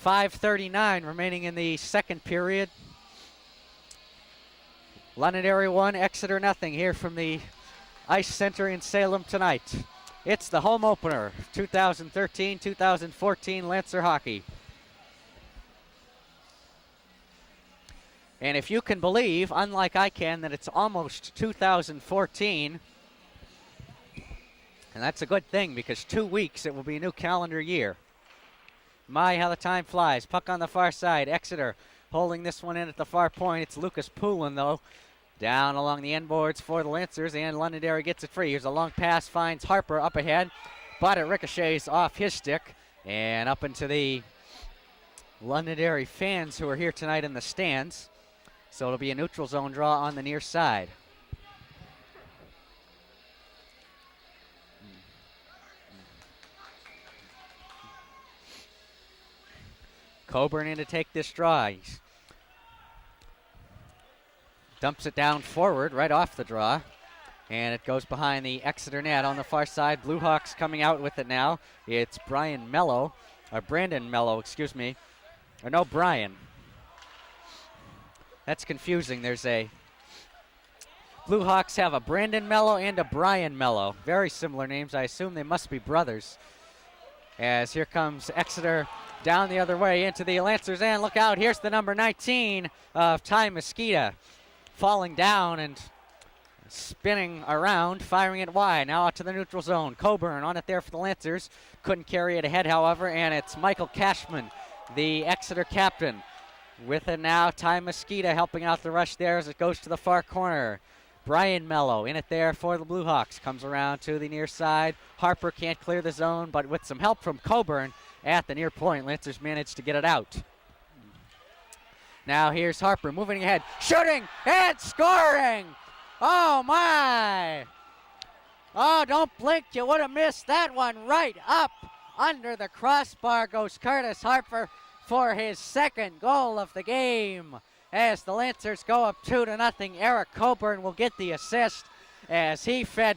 5:39 remaining in the second period. Londonderry 1, Exeter nothing here from the Ice Center in Salem tonight. It's the home opener, 2013-2014 Lancer Hockey. And if you can believe, unlike I can, that it's almost 2014, and that's a good thing because 2 weeks it will be a new calendar year. My, how the time flies. Puck on the far side. Exeter holding this one in at the far point. It's Lucas Poulin, though. Down along the end boards for the Lancers, and Londonderry gets it free. Here's a long pass, finds Harper up ahead, but it ricochets off his stick and up into the Londonderry fans who are here tonight in the stands. So it'll be a neutral zone draw on the near side. Coburn in to take this draw. He dumps it down forward right off the draw, and it goes behind the Exeter net on the far side. Blue Hawks coming out with it now. It's Brandon Mello, excuse me. Or no, Brian. That's confusing. There's a Blue Hawks have a Brandon Mello and a Brian Mello. Very similar names. I assume they must be brothers. As here comes Exeter down the other way into the Lancers end. Look out, here's the number 19 of Ty Mosqueda. Falling down and spinning around, firing it wide. Now out to the neutral zone. Coburn on it there for the Lancers. Couldn't carry it ahead, however, and it's Michael Cashman, the Exeter captain. With it now, Ty Mosqueda helping out the rush there as it goes to the far corner. Brian Mello in it there for the Blue Hawks. Comes around to the near side. Harper can't clear the zone, but with some help from Coburn at the near point, Lancers managed to get it out. Now here's Harper moving ahead, shooting and scoring. Oh my! Oh, don't blink, you would have missed that one. Right up under the crossbar goes Curtis Harper for his second goal of the game. As the Lancers go up 2-0, Eric Coburn will get the assist as he fed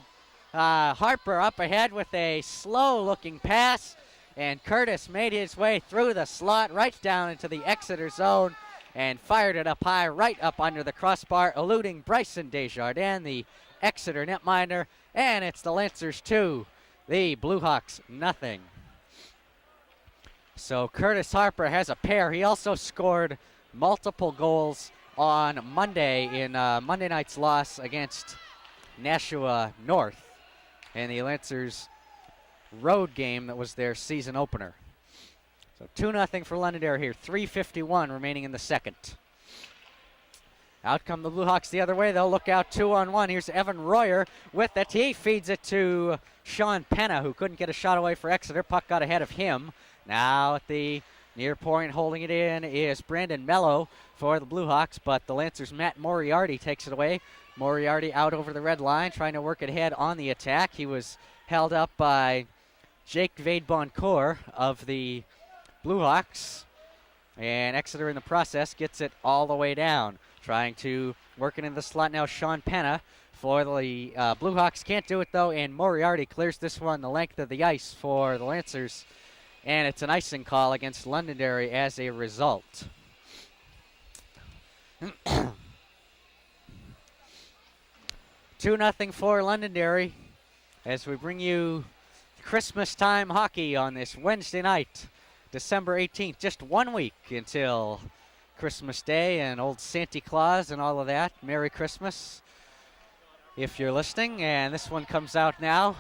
Harper up ahead with a slow-looking pass, and Curtis made his way through the slot right down into the Exeter zone and fired it up high right up under the crossbar, eluding Bryson Desjardins, the Exeter netminder, and it's the Lancers 2, the Blue Hawks nothing. So Curtis Harper has a pair. He also scored multiple goals on Monday in Monday night's loss against Nashua North in the Lancers road game that was their season opener. So 2-0 for Londonderry here. 3:51 remaining in the second. Out come the Blue Hawks the other way. They'll look out 2-on-1. Here's Evan Royer with it. He feeds it to Sean Penna, who couldn't get a shot away for Exeter. Puck got ahead of him. Now at the near point holding it in is Brandon Mello for the Blue Hawks, but the Lancers' Matt Moriarty takes it away. Moriarty out over the red line, trying to work it ahead on the attack. He was held up by Jake Vade-Boncourt of the Blue Hawks, and Exeter in the process gets it all the way down. Trying to work it in the slot now, Sean Penna for the Blue Hawks. Can't do it, though, and Moriarty clears this one the length of the ice for the Lancers, and it's an icing call against Londonderry as a result. 2-0 for Londonderry as we bring you Christmas time hockey on this Wednesday night, December 18th. Just 1 week until Christmas Day and old Santa Claus and all of that. Merry Christmas if you're listening. And this one comes out now.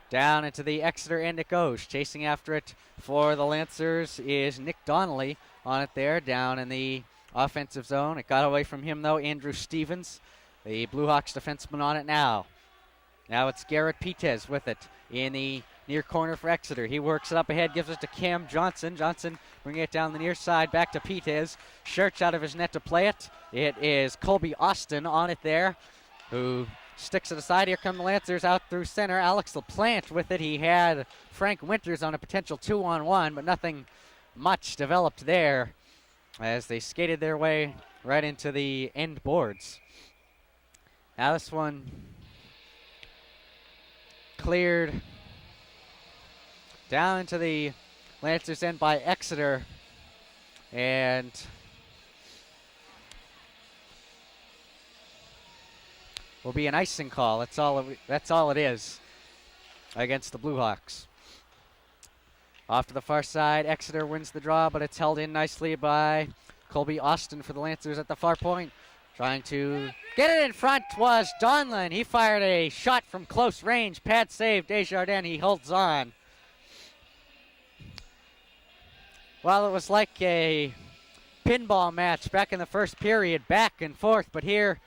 Down into the Exeter end it goes. Chasing after it for the Lancers is Nick Donnelly on it there down in the offensive zone. It got away from him, though. Andrew Stevens, the Blue Hawks defenseman, on it now. Now it's Garrett Petez with it in the near corner for Exeter. He works it up ahead, gives it to Cam Johnson. Johnson bringing it down the near side, back to Petez. Shirts out of his net to play it. It is Colby Austin on it there, who sticks it aside. Here come the Lancers out through center. Alex LaPlante with it. He had Frank Winters on a potential 2-on-1, but nothing much developed there as they skated their way right into the end boards. Now this one cleared down into the Lancers end by Exeter, and will be an icing call. That's all it is against the Blue Hawks. Off to the far side, Exeter wins the draw, but it's held in nicely by Colby Austin for the Lancers at the far point. Trying to get it in front was Donlin. He fired a shot from close range. Pad save, Desjardins. He holds on. Well, it was like a pinball match back in the first period, back and forth, but here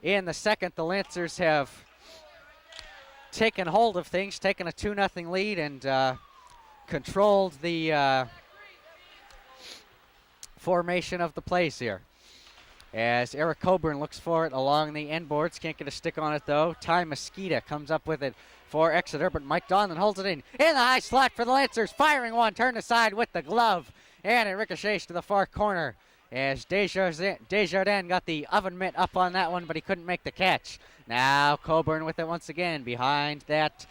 in the second, the Lancers have taken hold of things, taken a 2-0 lead, and controlled the formation of the plays here. As Eric Coburn looks for it along the end boards. Can't get a stick on it, though. Ty Mosqueda comes up with it for Exeter, but Mike Donlin holds it in the high slot for the Lancers. Firing one, turned aside with the glove, and it ricochets to the far corner as Desjardins got the oven mitt up on that one, but he couldn't make the catch. Now Coburn with it once again behind that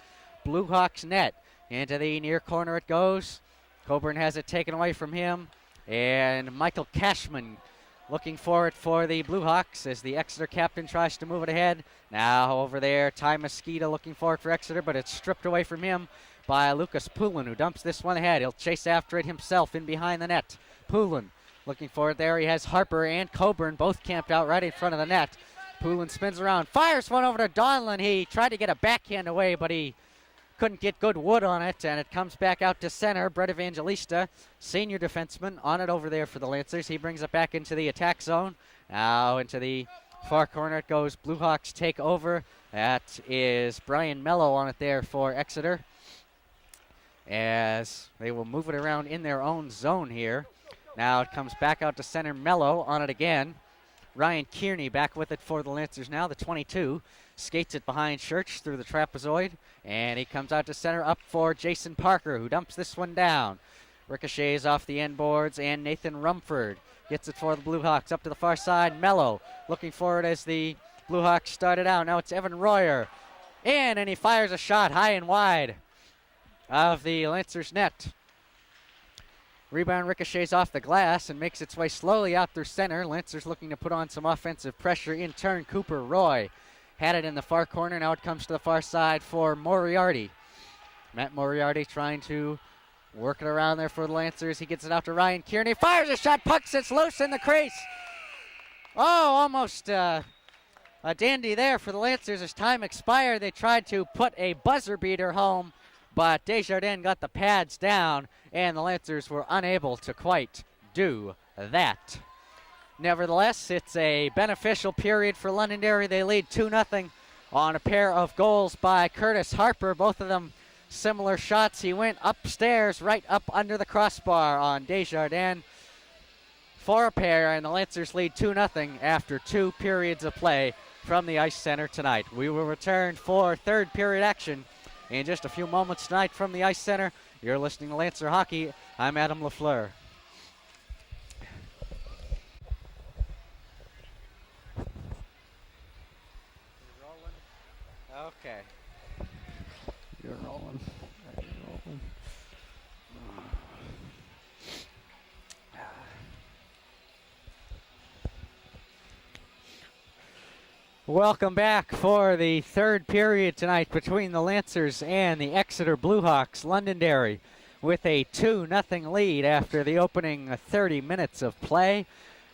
Blue Hawks net. Into the near corner it goes. Coburn has it taken away from him, and Michael Cashman looking for it for the Blue Hawks as the Exeter captain tries to move it ahead. Now over there, Ty Mosqueda looking for it for Exeter, but it's stripped away from him by Lucas Poulin, who dumps this one ahead. He'll chase after it himself in behind the net. Poulin looking for it there. He has Harper and Coburn both camped out right in front of the net. Poulin spins around, fires one over to Donlin. He tried to get a backhand away, but he couldn't get good wood on it, and it comes back out to center. Brett Evangelista, senior defenseman, on it over there for the Lancers. He brings it back into the attack zone. Now into the far corner it goes. Blue Hawks take over. That is Brian Mello on it there for Exeter, as they will move it around in their own zone here. Now it comes back out to center. Mello on it again. Ryan Kearney back with it for the Lancers now, the 22. Skates it behind Church through the trapezoid, and he comes out to center up for Jason Parker, who dumps this one down. Ricochets off the end boards, and Nathan Rumford gets it for the Blue Hawks up to the far side. Mello looking for it as the Blue Hawks started out. Now it's Evan Royer in, and he fires a shot high and wide of the Lancers net. Rebound ricochets off the glass and makes its way slowly out through center. Lancers looking to put on some offensive pressure. In turn, Cooper Roy had it in the far corner. Now it comes to the far side for Moriarty. Matt Moriarty trying to work it around there for the Lancers. He gets it out to Ryan Kearney. Fires a shot. Puck sits loose in the crease. Oh, almost a dandy there for the Lancers. As time expired, they tried to put a buzzer beater home, but Desjardins got the pads down, and the Lancers were unable to quite do that. Nevertheless, it's a beneficial period for Londonderry. They lead 2-0 on a pair of goals by Curtis Harper. Both of them similar shots. He went upstairs, right up under the crossbar on Desjardins for a pair, and the Lancers lead 2-0 after 2 periods of play from the Ice Center tonight. We will return for third period action in just a few moments tonight from the Ice Center. You're listening to Lancer Hockey. I'm Adam LaFleur. Okay. You're rolling. You're rolling. Welcome back for the third period tonight between the Lancers and the Exeter Bluehawks. Londonderry with a 2-0 lead after the opening 30 minutes of play.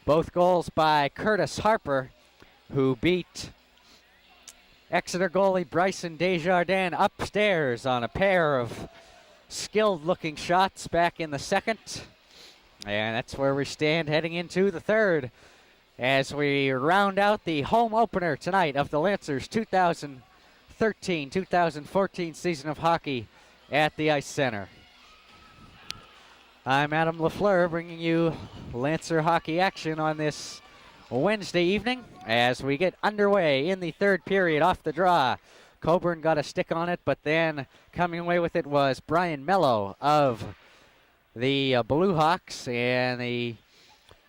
Both goals by Curtis Harper, who beat Exeter goalie Bryson Desjardins upstairs on a pair of skilled-looking shots back in the second. And that's where we stand heading into the third, as we round out the home opener tonight of the Lancers 2013-2014 season of hockey at the Ice Center. I'm Adam LaFleur bringing you Lancer hockey action on this Wednesday evening as we get underway in the third period off the draw. Coburn got a stick on it, but then coming away with it was Brian Mello of the Blue Hawks, and the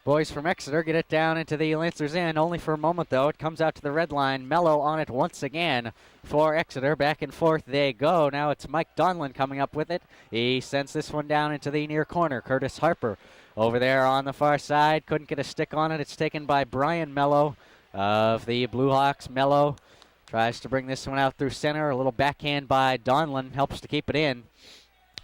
boys from Exeter get it down into the Lancers' end, only for a moment though. It comes out to the red line. Mello on it once again for Exeter. Back and forth they go. Now it's Mike Donlan coming up with it. He sends this one down into the near corner. Curtis Harper over there on the far side. Couldn't get a stick on it. It's taken by Brian Mello of the Blue Hawks. Mello tries to bring this one out through center. A little backhand by Donlan helps to keep it in.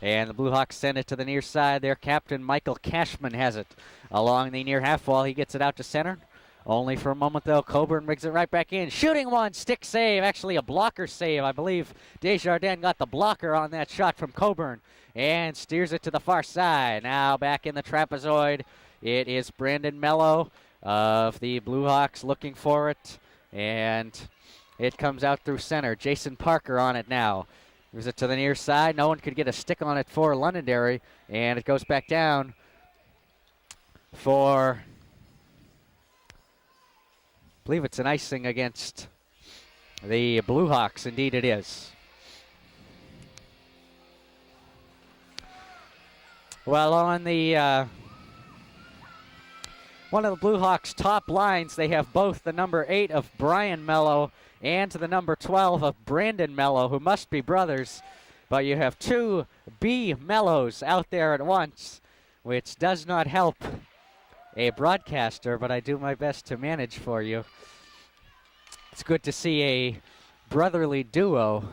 And the Blue Hawks send it to the near side. Their captain, Michael Cashman, has it along the near half wall. He gets it out to center. Only for a moment, though. Coburn brings it right back in. Shooting one, stick save. Actually, a blocker save. I believe Desjardins got the blocker on that shot from Coburn and steers it to the far side. Now back in the trapezoid. It is Brandon Mello of the Blue Hawks looking for it. And it comes out through center. Jason Parker on it now. Moves it to the near side. No one could get a stick on it for Londonderry. And it goes back down for, I believe it's an icing against the Blue Hawks. Indeed it is. Well, on the one of the Blue Hawks' top lines, they have both the number 8 of Brian Mello and to the number 12 of Brandon Mello, who must be brothers. But you have two B Mellos out there at once, which does not help a broadcaster, but I do my best to manage for you. It's good to see a brotherly duo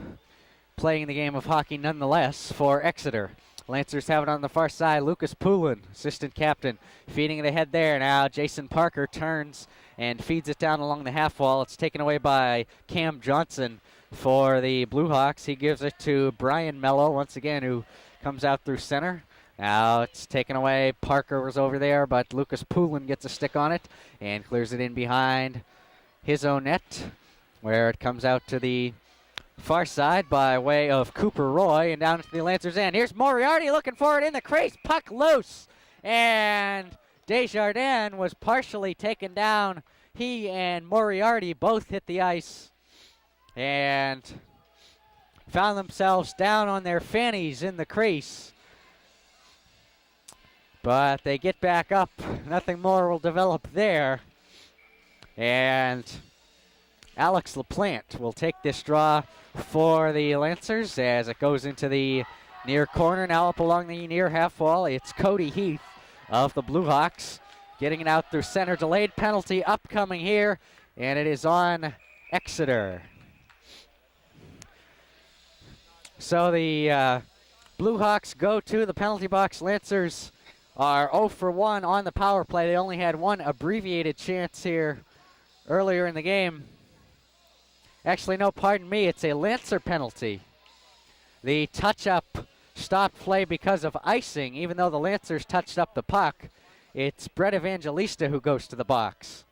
playing the game of hockey nonetheless for Exeter. Lancers have it on the far side. Lucas Poulin, assistant captain, feeding it ahead there. Now Jason Parker turns and feeds it down along the half wall. It's taken away by Cam Johnson for the Blue Hawks. He gives it to Brian Mello once again, who comes out through center. Now it's taken away. Parker was over there, but Lucas Poulin gets a stick on it and clears it in behind his own net, where it comes out to the far side by way of Cooper Roy and down into the Lancers' end. Here's Moriarty looking for it in the crease. Puck loose. And Desjardins was partially taken down. He and Moriarty both hit the ice and found themselves down on their fannies in the crease. But they get back up. Nothing more will develop there. And Alex LaPlante will take this draw for the Lancers as it goes into the near corner. Now up along the near half wall, it's Cody Heath of the Blue Hawks getting it out through center. Delayed penalty upcoming here, and it is on Exeter. So the Blue Hawks go to the penalty box. Lancers are 0 for 1 on the power play. They only had one abbreviated chance here earlier in the game. Actually, no, pardon me, it's a Lancer penalty. The touch-up stopped play because of icing, even though the Lancers touched up the puck. It's Brett Evangelista who goes to the box.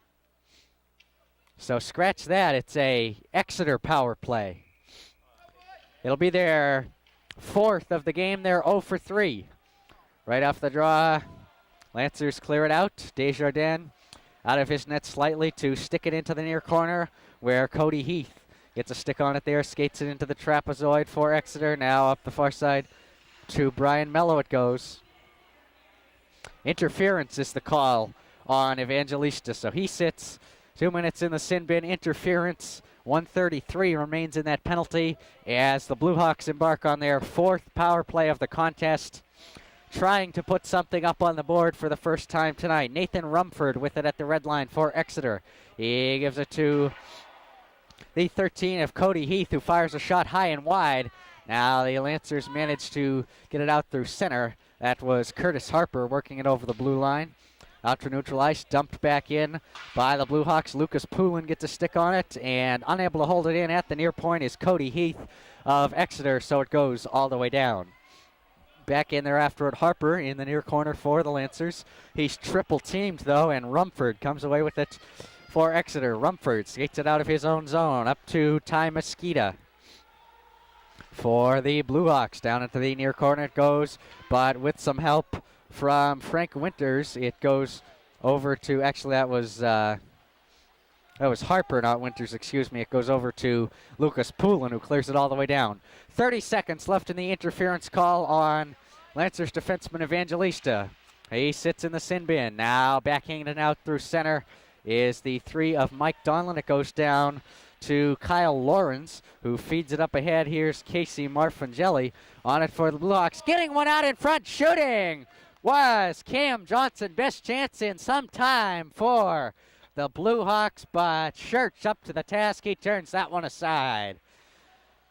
So scratch that, it's a Exeter power play. It'll be their fourth of the game. They're 0 for 3. Right off the draw, Lancers clear it out. Desjardins out of his net slightly to stick it into the near corner, where Cody Heath gets a stick on it there, skates it into the trapezoid for Exeter. Now up the far side to Brian Mello it goes. Interference is the call on Evangelista, so he sits. 2 minutes in the sin bin. Interference. 1:33 remains in that penalty as the Blue Hawks embark on their fourth power play of the contest, trying to put something up on the board for the first time tonight. Nathan Rumford with it at the red line for Exeter. He gives it to the 13 of Cody Heath, who fires a shot high and wide. Now the Lancers manage to get it out through center. That was Curtis Harper working it over the blue line. Out to neutral ice, dumped back in by the Blue Hawks. Lucas Poulin gets a stick on it, and unable to hold it in at the near point is Cody Heath of Exeter, so it goes all the way down. Back in there after it, Harper in the near corner for the Lancers. He's triple teamed, though, and Rumford comes away with it for Exeter. Rumford skates it out of his own zone up to Ty Mosqueda. for the Blue Hawks. Down into the near corner it goes, but with some help from Frank Winters, it goes over to, actually that was Harper, not Winters, excuse me. It goes over to Lucas Poulin, who clears it all the way down. 30 seconds left in the interference call on Lancers defenseman Evangelista. He sits in the sin bin. Now backhanded out through center is the 3 of Mike Donlin. It goes down to Kyle Lawrence, who feeds it up ahead. Here's Casey Marfangelli on it for the Blue Hawks. Getting one out in front, shooting was Cam Johnson. Best chance in some time for the Blue Hawks, but Church up to the task. He turns that one aside.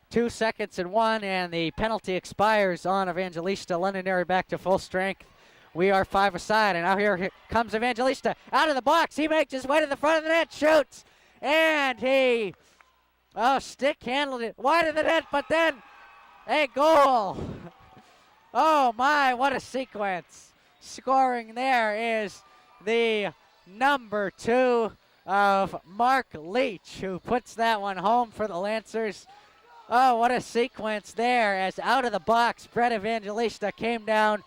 2 seconds and 1, and the penalty expires on Evangelista. Londonderry back to full strength. We are 5 aside, and now here comes Evangelista out of the box. He makes his way to the front of the net, shoots, and he stick handled it wide of the net, but then a goal. Oh my, what a sequence. Scoring there is the number 2 of Mark Leach, who puts that one home for the Lancers. Oh, what a sequence there, as out of the box, Brett Evangelista came down,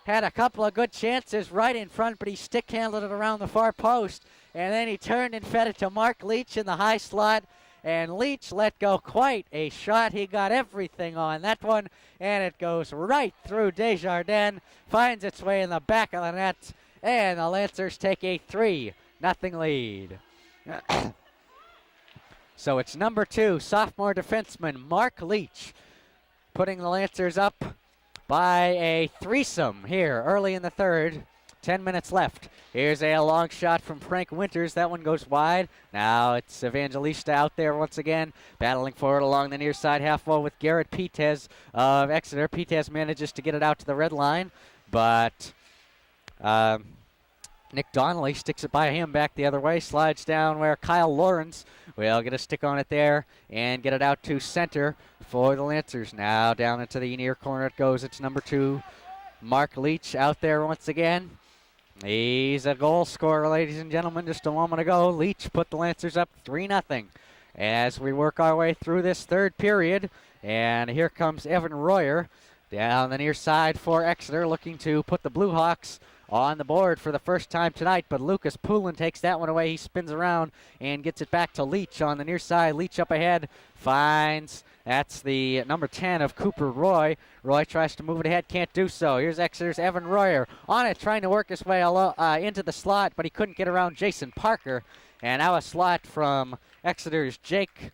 had a couple of good chances right in front, but he stick handled it around the far post, and then he turned and fed it to Mark Leach in the high slot, and Leach let go quite a shot. He got everything on that one, and it goes right through Desjardins, finds its way in the back of the net, and the Lancers take a 3-0 lead. So it's number 2, sophomore defenseman Mark Leach, putting the Lancers up by a threesome here early in the third. 10 minutes left. Here's a long shot from Frank Winters. That one goes wide. Now it's Evangelista out there once again, battling forward along the near side half wall with Garrett Petez of Exeter. Petez manages to get it out to the red line, but Nick Donnelly sticks it by him back the other way, slides down where Kyle Lawrence will get a stick on it there and get it out to center for the Lancers. Now down into the near corner it goes. It's number 2, Mark Leach out there once again. He's a goal scorer, ladies and gentlemen. Just a moment ago, Leach put the Lancers up 3-0 as we work our way through this third period. And here comes Evan Royer down the near side for Exeter, looking to put the Blue Hawks on the board for the first time tonight, but Lucas Poulin takes that one away. He spins around and gets it back to Leach on the near side. Leach up ahead, finds, that's the number 10 of Cooper Roy. Roy tries to move it ahead, can't do so. Here's Exeter's Evan Royer on it, trying to work his way into the slot, but he couldn't get around Jason Parker. And now a slot from Exeter's Jake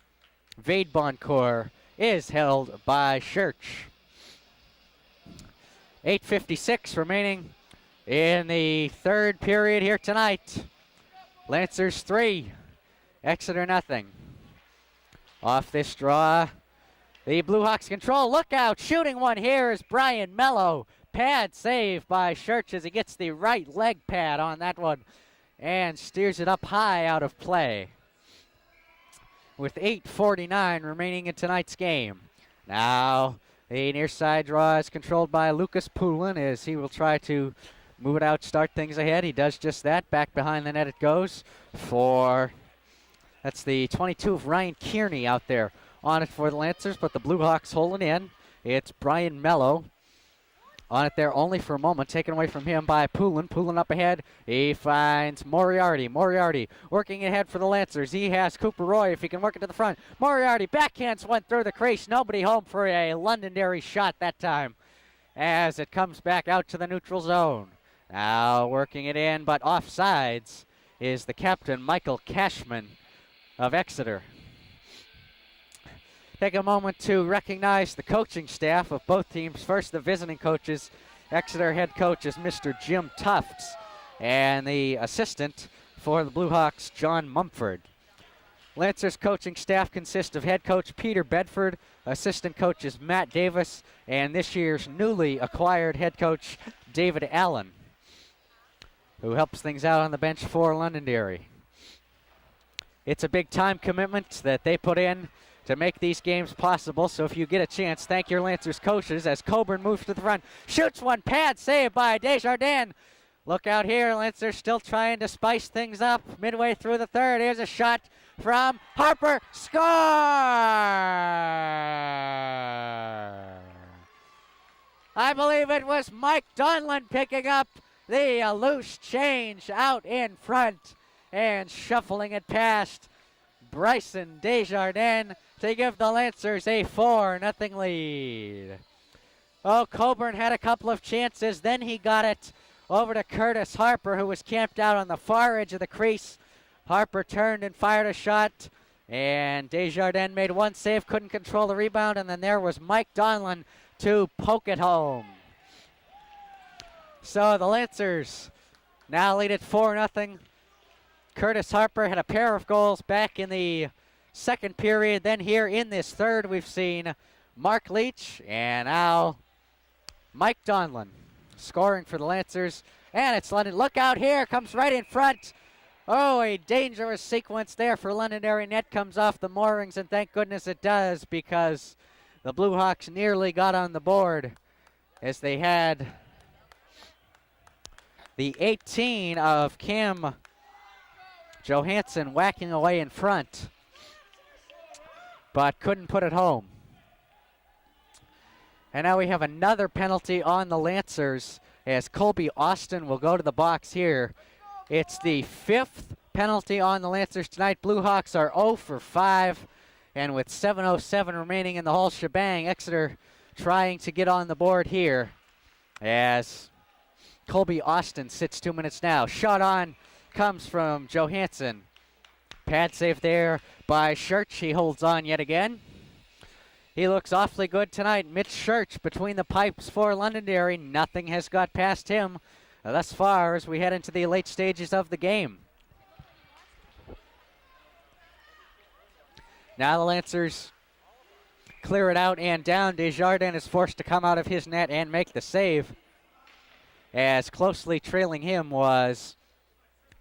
Vadeboncourt is held by Church. 8:56 remaining in the third period here tonight. Lancers 3, Exeter 0. Off this draw, the Blue Hawks control. Look out, shooting one here is Brian Mello. Pad save by Church as he gets the right leg pad on that one and steers it up high out of play. With 8:49 remaining in tonight's game. Now the near side draw is controlled by Lucas Poulin as he will try to move it out, start things ahead. He does just that. Back behind the net it goes for, that's the 22 of Ryan Kearney out there on it for the Lancers, but the Blue Hawks holding in. It's Brian Mello on it there only for a moment, taken away from him by Poulin. Poulin up ahead. He finds Moriarty. Moriarty working ahead for the Lancers. He has Cooper Roy if he can work it to the front. Moriarty backhands one through the crease. Nobody home for a Londonderry shot that time as it comes back out to the neutral zone. Now working it in, but offsides is the captain, Michael Cashman of Exeter. Take a moment to recognize the coaching staff of both teams. First, the visiting coaches. Exeter head coach is Mr. Jim Tufts, and the assistant for the Blue Hawks, John Mumford. Lancers coaching staff consists of head coach Peter Bedford, assistant coaches Matt Davis, and this year's newly acquired head coach David Allen, who helps things out on the bench for Londonderry. It's a big time commitment that they put in to make these games possible, so if you get a chance, thank your Lancers coaches as Coburn moves to the front, shoots one, pad save by Desjardins, Look out here. Lancers still trying to spice things up midway through the third. Here's a shot from Harper. Score! I believe it was Mike Donlan picking up the loose change out in front and shuffling it past Bryson Desjardins to give the Lancers a 4-0 lead. Oh, Coburn had a couple of chances. Then he got it over to Curtis Harper, who was camped out on the far edge of the crease. Harper turned and fired a shot, and Desjardins made one save, couldn't control the rebound, and then there was Mike Donlan to poke it home. So the Lancers now lead at 4-0. Curtis Harper had a pair of goals back in the second period. Then here in this third, we've seen Mark Leach and now Mike Donlan scoring for the Lancers. And it's London. Look out here, comes right in front. Oh, a dangerous sequence there for Londonderry. Net comes off the moorings, and thank goodness it does, because the Blue Hawks nearly got on the board as they had the 18 of Cam Johansson whacking away in front, but couldn't put it home. And now we have another penalty on the Lancers as Colby Austin will go to the box here. It's the 5th penalty on the Lancers tonight. Blue Hawks are 0 for 5, and with 7:07 remaining in the whole shebang, Exeter trying to get on the board here as Colby Austin sits 2 minutes now. Shot on comes from Johansson. Pad save there by Schurch. He holds on yet again. He looks awfully good tonight. Mitch Schurch between the pipes for Londonderry. Nothing has got past him thus far as we head into the late stages of the game. Now the Lancers clear it out and down. Desjardins is forced to come out of his net and make the save, as closely trailing him was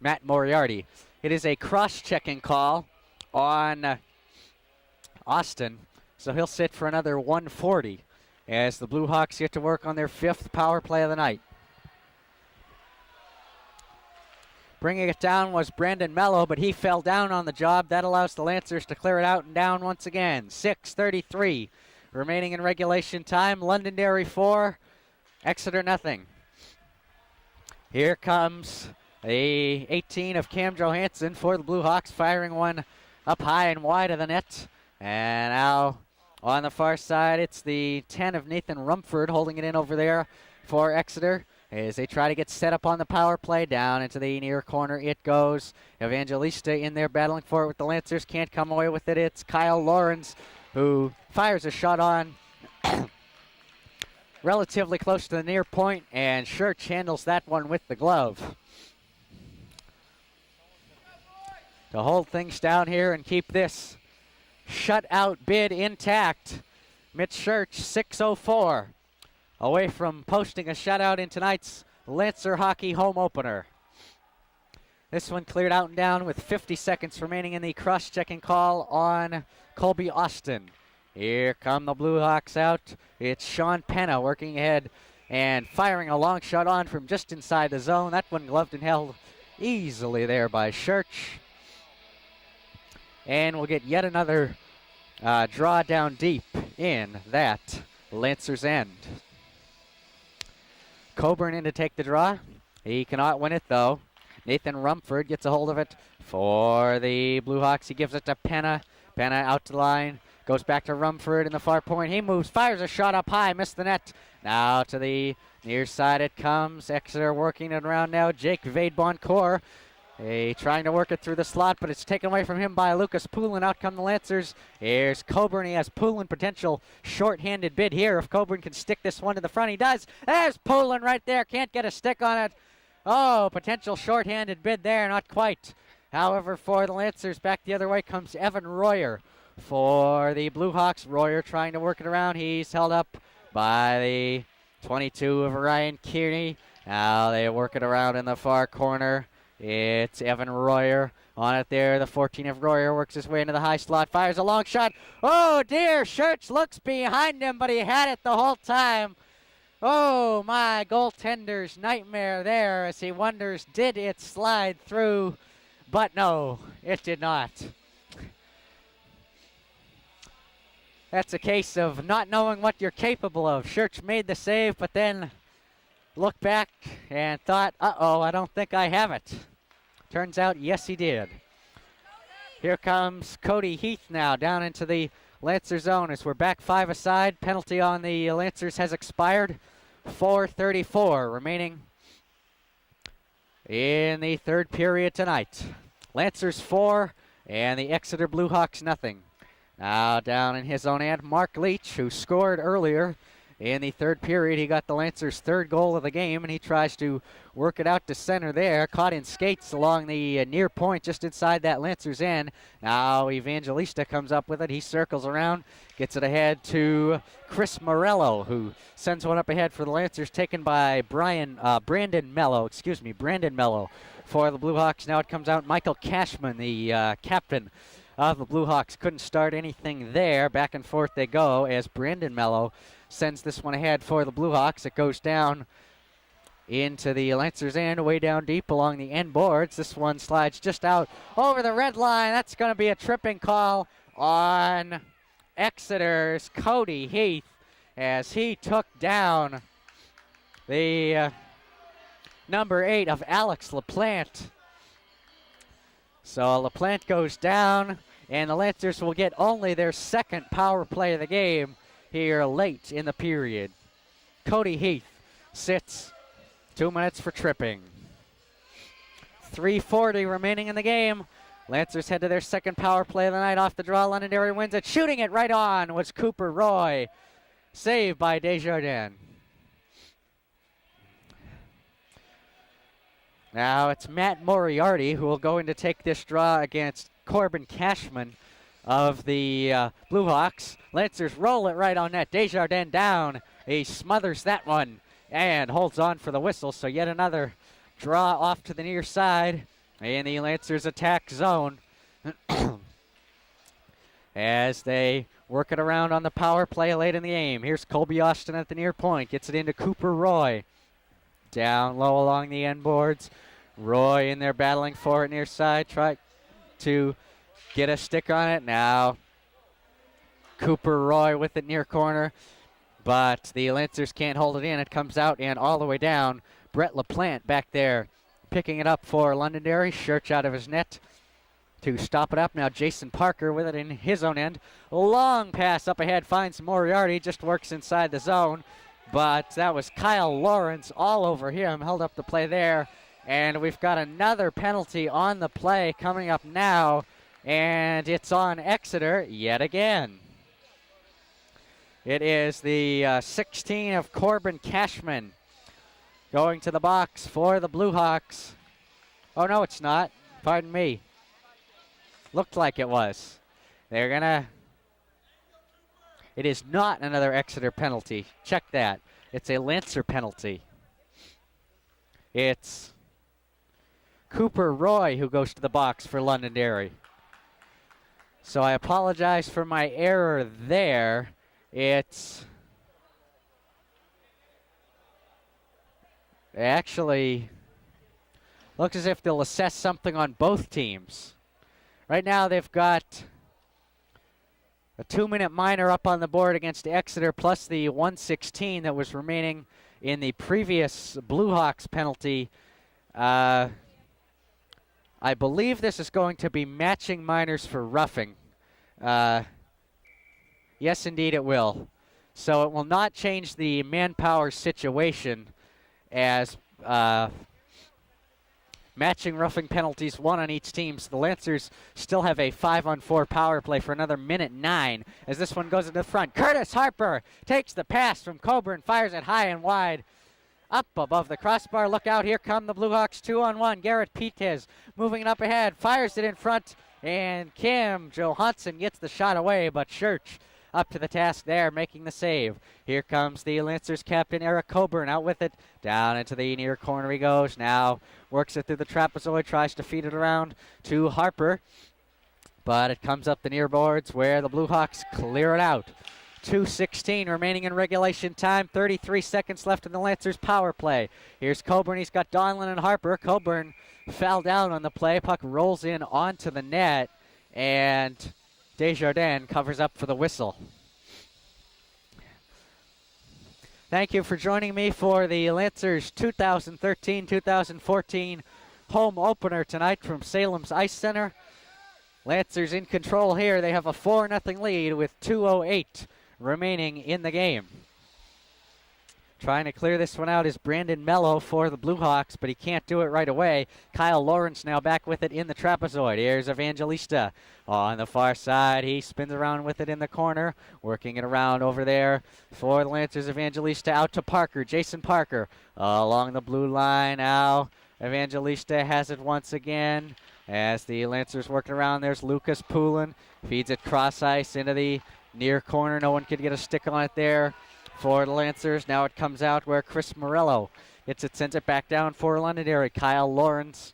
Matt Moriarty. It is a cross-checking call on Austin, so he'll sit for another 140 as the Blue Hawks get to work on their 5th power play of the night. Bringing it down was Brandon Mello, but he fell down on the job. That allows the Lancers to clear it out and down once again. 6:33 remaining in regulation time. Londonderry 4, Exeter nothing. Here comes the 18 of Cam Johansson for the Blue Hawks, firing one up high and wide of the net. And now on the far side, it's the 10 of Nathan Rumford holding it in over there for Exeter as they try to get set up on the power play. Down into the near corner it goes. Evangelista in there battling for it with the Lancers. Can't come away with it. It's Kyle Lawrence who fires a shot on relatively close to the near point, and Schurch handles that one with the glove to hold things down here and keep this shutout bid intact. Mitch Schurch, 6:04 away from posting a shutout in tonight's Lancer hockey home opener. This one cleared out and down with 50 seconds remaining in the cross-checking call on Colby Austin. Here come the Blue Hawks out. It's Sean Penna working ahead and firing a long shot on from just inside the zone. That one gloved and held easily there by Schurch. And we'll get yet another draw down deep in that Lancers end. Coburn in to take the draw. He cannot win it though. Nathan Rumford gets a hold of it for the Blue Hawks. He gives it to Penna. Penna out to the line. Goes back to Rumford in the far point. He moves, fires a shot up high, missed the net. Now to the near side it comes. Exeter working it around now. Jake Vadeboncourt trying to work it through the slot, but it's taken away from him by Lucas Poulin. Out come the Lancers. Here's Coburn. He has Poulin potential short-handed bid here. If Coburn can stick this one to the front, he does. There's Poulin right there. Can't get a stick on it. Oh, potential short-handed bid there. Not quite. However, for the Lancers, back the other way comes Evan Royer. For the Blue Hawks, Royer trying to work it around. He's held up by the 22 of Ryan Kearney. Now they work it around in the far corner. It's Evan Royer on it there. The 14 of Royer works his way into the high slot, fires a long shot. Oh dear, Schurch looks behind him, but he had it the whole time. Oh, my goaltender's nightmare there as he wonders, did it slide through? But no, it did not. That's a case of not knowing what you're capable of. Schurch made the save, but then looked back and thought, uh-oh, I don't think I have it. Turns out, yes, he did. Here comes Cody Heath now down into the Lancer zone as we're back 5 aside. Penalty on the Lancers has expired. 4:34 remaining in the third period tonight. Lancers 4 and the Exeter Bluehawks nothing. Now down in his own end, Mark Leach, who scored earlier in the third period. He got the Lancers' third goal of the game, and he tries to work it out to center there. Caught in skates along the near point just inside that Lancers' end. Now Evangelista comes up with it. He circles around, gets it ahead to Chris Morello, who sends one up ahead for the Lancers, taken by Brandon Mello for the Bluehawks. Now it comes out Michael Cashman, the captain of the Bluehawks. Couldn't start anything there. Back and forth they go as Brandon Mello sends this one ahead for the Bluehawks. It goes down into the Lancers' end, way down deep along the end boards. This one slides just out over the red line. That's going to be a tripping call on Exeter's Cody Heath as he took down the number 8 of Alex LaPlante. So LaPlante goes down, and the Lancers will get only their second power play of the game here late in the period. Cody Heath sits 2 minutes for tripping. 3:40 remaining in the game. Lancers head to their second power play of the night. Off the draw, Londonderry wins it. Shooting it right on was Cooper Roy. Saved by Desjardins. Now it's Matt Moriarty who will go in to take this draw against Corbin Cashman of the Bluehawks. Lancers roll it right on net. Desjardins down. He smothers that one and holds on for the whistle. So yet another draw off to the near side in the Lancers attack zone as they work it around on the power play late in the game. Here's Colby Austin at the near point. Gets it into Cooper Roy. Down low along the end boards. Roy in there battling for it near side. Try to get a stick on it. Now Cooper Roy with it near corner. But the Lancers can't hold it in. It comes out and all the way down. Brett LaPlante back there picking it up for Londonderry. Schurch out of his net to stop it up. Now Jason Parker with it in his own end. Long pass up ahead. Finds Moriarty. Just works inside the zone. But that was Kyle Lawrence all over him. Held up the play there. And we've got another penalty on the play coming up now. And it's on Exeter yet again. It is the 16 of Corbin Cashman going to the box for the Bluehawks. Oh, no, it's not. Pardon me. Looked like it was. They're going to... It is not another Exeter penalty. Check that. It's a Lancer penalty. It's Cooper Roy who goes to the box for Londonderry. So I apologize for my error there. It actually looks as if they'll assess something on both teams. Right now they've got a 2-minute minor up on the board against Exeter, plus the 1:16 that was remaining in the previous Bluehawks penalty. I believe this is going to be matching minors for roughing. Yes, indeed it will. So it will not change the manpower situation as matching roughing penalties, one on each team. So the Lancers still have a 5-on-4 power play for another minute 9 as this one goes into the front. Curtis Harper takes the pass from Coburn, fires it high and wide. Up above the crossbar. Look out, here come the Bluehawks 2-on-1. Garrett Petez moving it up ahead, fires it in front, and Kim Johansson gets the shot away, but Schurch up to the task there, making the save. Here comes the Lancers captain, Eric Coburn, out with it. Down into the near corner he goes. Now works it through the trapezoid, tries to feed it around to Harper. But it comes up the near boards where the Bluehawks clear it out. 2:16 remaining in regulation time. 33 seconds left in the Lancers power play. Here's Coburn. He's got Donlin and Harper. Coburn fell down on the play. Puck rolls in onto the net, and Desjardins covers up for the whistle. Thank you for joining me for the Lancers 2013-2014 home opener tonight from Salem's Ice Center. Lancers in control here. They have a 4-0 lead with 2:08 remaining in the game. Trying to clear this one out is Brandon Mello for the Blue Hawks, but he can't do it right away. Kyle Lawrence now back with it in the trapezoid. Here's Evangelista on the far side. He spins around with it in the corner, working it around over there for the Lancers. Evangelista out to Parker. Jason Parker along the blue line now. Evangelista has it once again. As the Lancers working around, there's Lucas Poulin. Feeds it cross ice into the near corner. No one could get a stick on it there for the Lancers. Now it comes out where Chris Morello hits it, sends it back down for Londonderry. Kyle Lawrence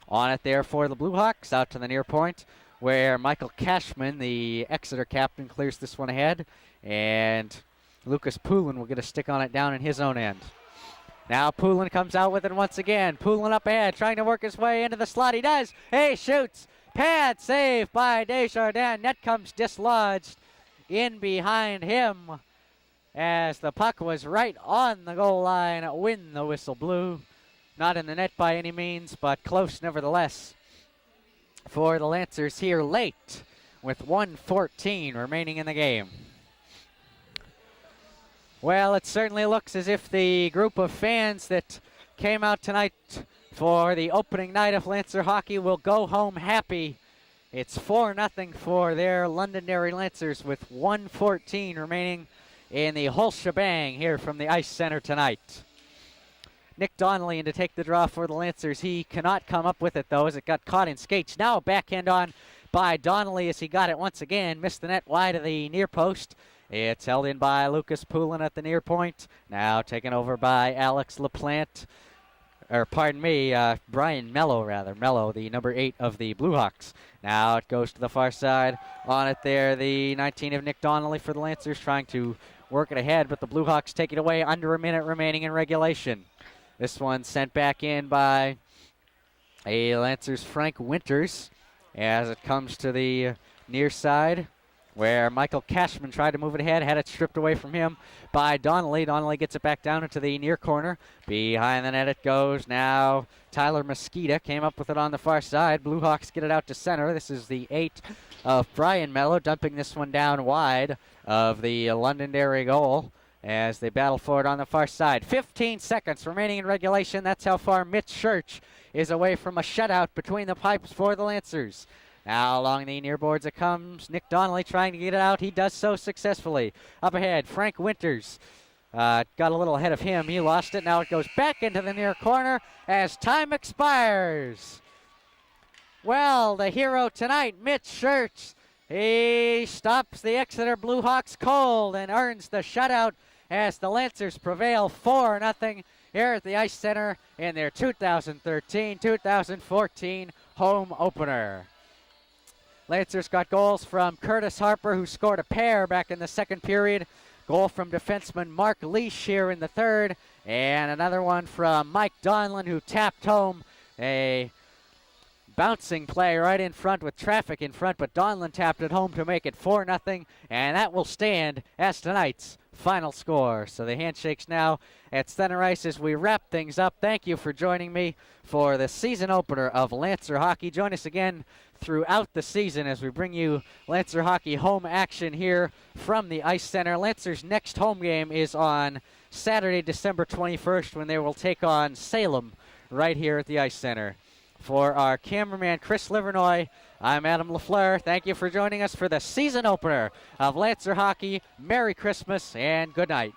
on it there for the Blue Hawks, out to the near point where Michael Cashman, the Exeter captain, clears this one ahead. And Lucas Poulin will get a stick on it down in his own end. Now Poulin comes out with it once again. Poulin up ahead, trying to work his way into the slot. He does. He shoots. Pad save by Desjardins. Net comes dislodged in behind him as the puck was right on the goal line when the whistle blew. Not in the net by any means, but close nevertheless for the Lancers here late with 1:14 remaining in the game. Well, it certainly looks as if the group of fans that came out tonight for the opening night of Lancer hockey will go home happy. It's 4-0 for their Londonderry Lancers with 1:14 remaining in the whole shebang here from the Ice Center tonight. Nick Donnelly in to take the draw for the Lancers. He cannot come up with it, though, as it got caught in skates. Now a backhand on by Donnelly as he got it once again. Missed the net wide of the near post. It's held in by Lucas Poulin at the near point. Now taken over by Alex LaPlante. Brian Mello, rather. Mello, the number 8 of the Blue Hawks. Now it goes to the far side. On it there, the 19 of Nick Donnelly for the Lancers, trying to work it ahead, but the Blue Hawks take it away. Under a minute remaining in regulation. This one sent back in by a Lancers Frank Winters as it comes to the near side, where Michael Cashman tried to move it ahead, had it stripped away from him by Donnelly. Donnelly gets it back down into the near corner. Behind the net it goes. Now Tyler Mosquita came up with it on the far side. Blue Hawks get it out to center. This is the 8 of Brian Mello, dumping this one down wide of the Londonderry goal as they battle for it on the far side. 15 seconds remaining in regulation. That's how far Mitch Church is away from a shutout between the pipes for the Lancers. Now along the near boards it comes. Nick Donnelly trying to get it out. He does so successfully. Up ahead, Frank Winters got a little ahead of him. He lost it. Now it goes back into the near corner as time expires. Well, the hero tonight, Mitch Church, he stops the Exeter Blue Hawks cold and earns the shutout as the Lancers prevail 4-0 here at the Ice Center in their 2013-2014 home opener. Lancers got goals from Curtis Harper, who scored a pair back in the second period. Goal from defenseman Mark Leash here in the third. And another one from Mike Donlin, who tapped home a bouncing play right in front with traffic in front. But Donlin tapped it home to make it 4-0. And that will stand as tonight's final score. So the handshakes now at center ice as we wrap things up. Thank you for joining me for the season opener of Lancer Hockey. Join us again throughout the season as we bring you Lancer Hockey home action here from the Ice Center. Lancer's next home game is on Saturday, December 21st, when they will take on Salem right here at the Ice Center. For our cameraman, Chris Livernoy, I'm Adam LaFleur. Thank you for joining us for the season opener of Lancer Hockey. Merry Christmas and good night.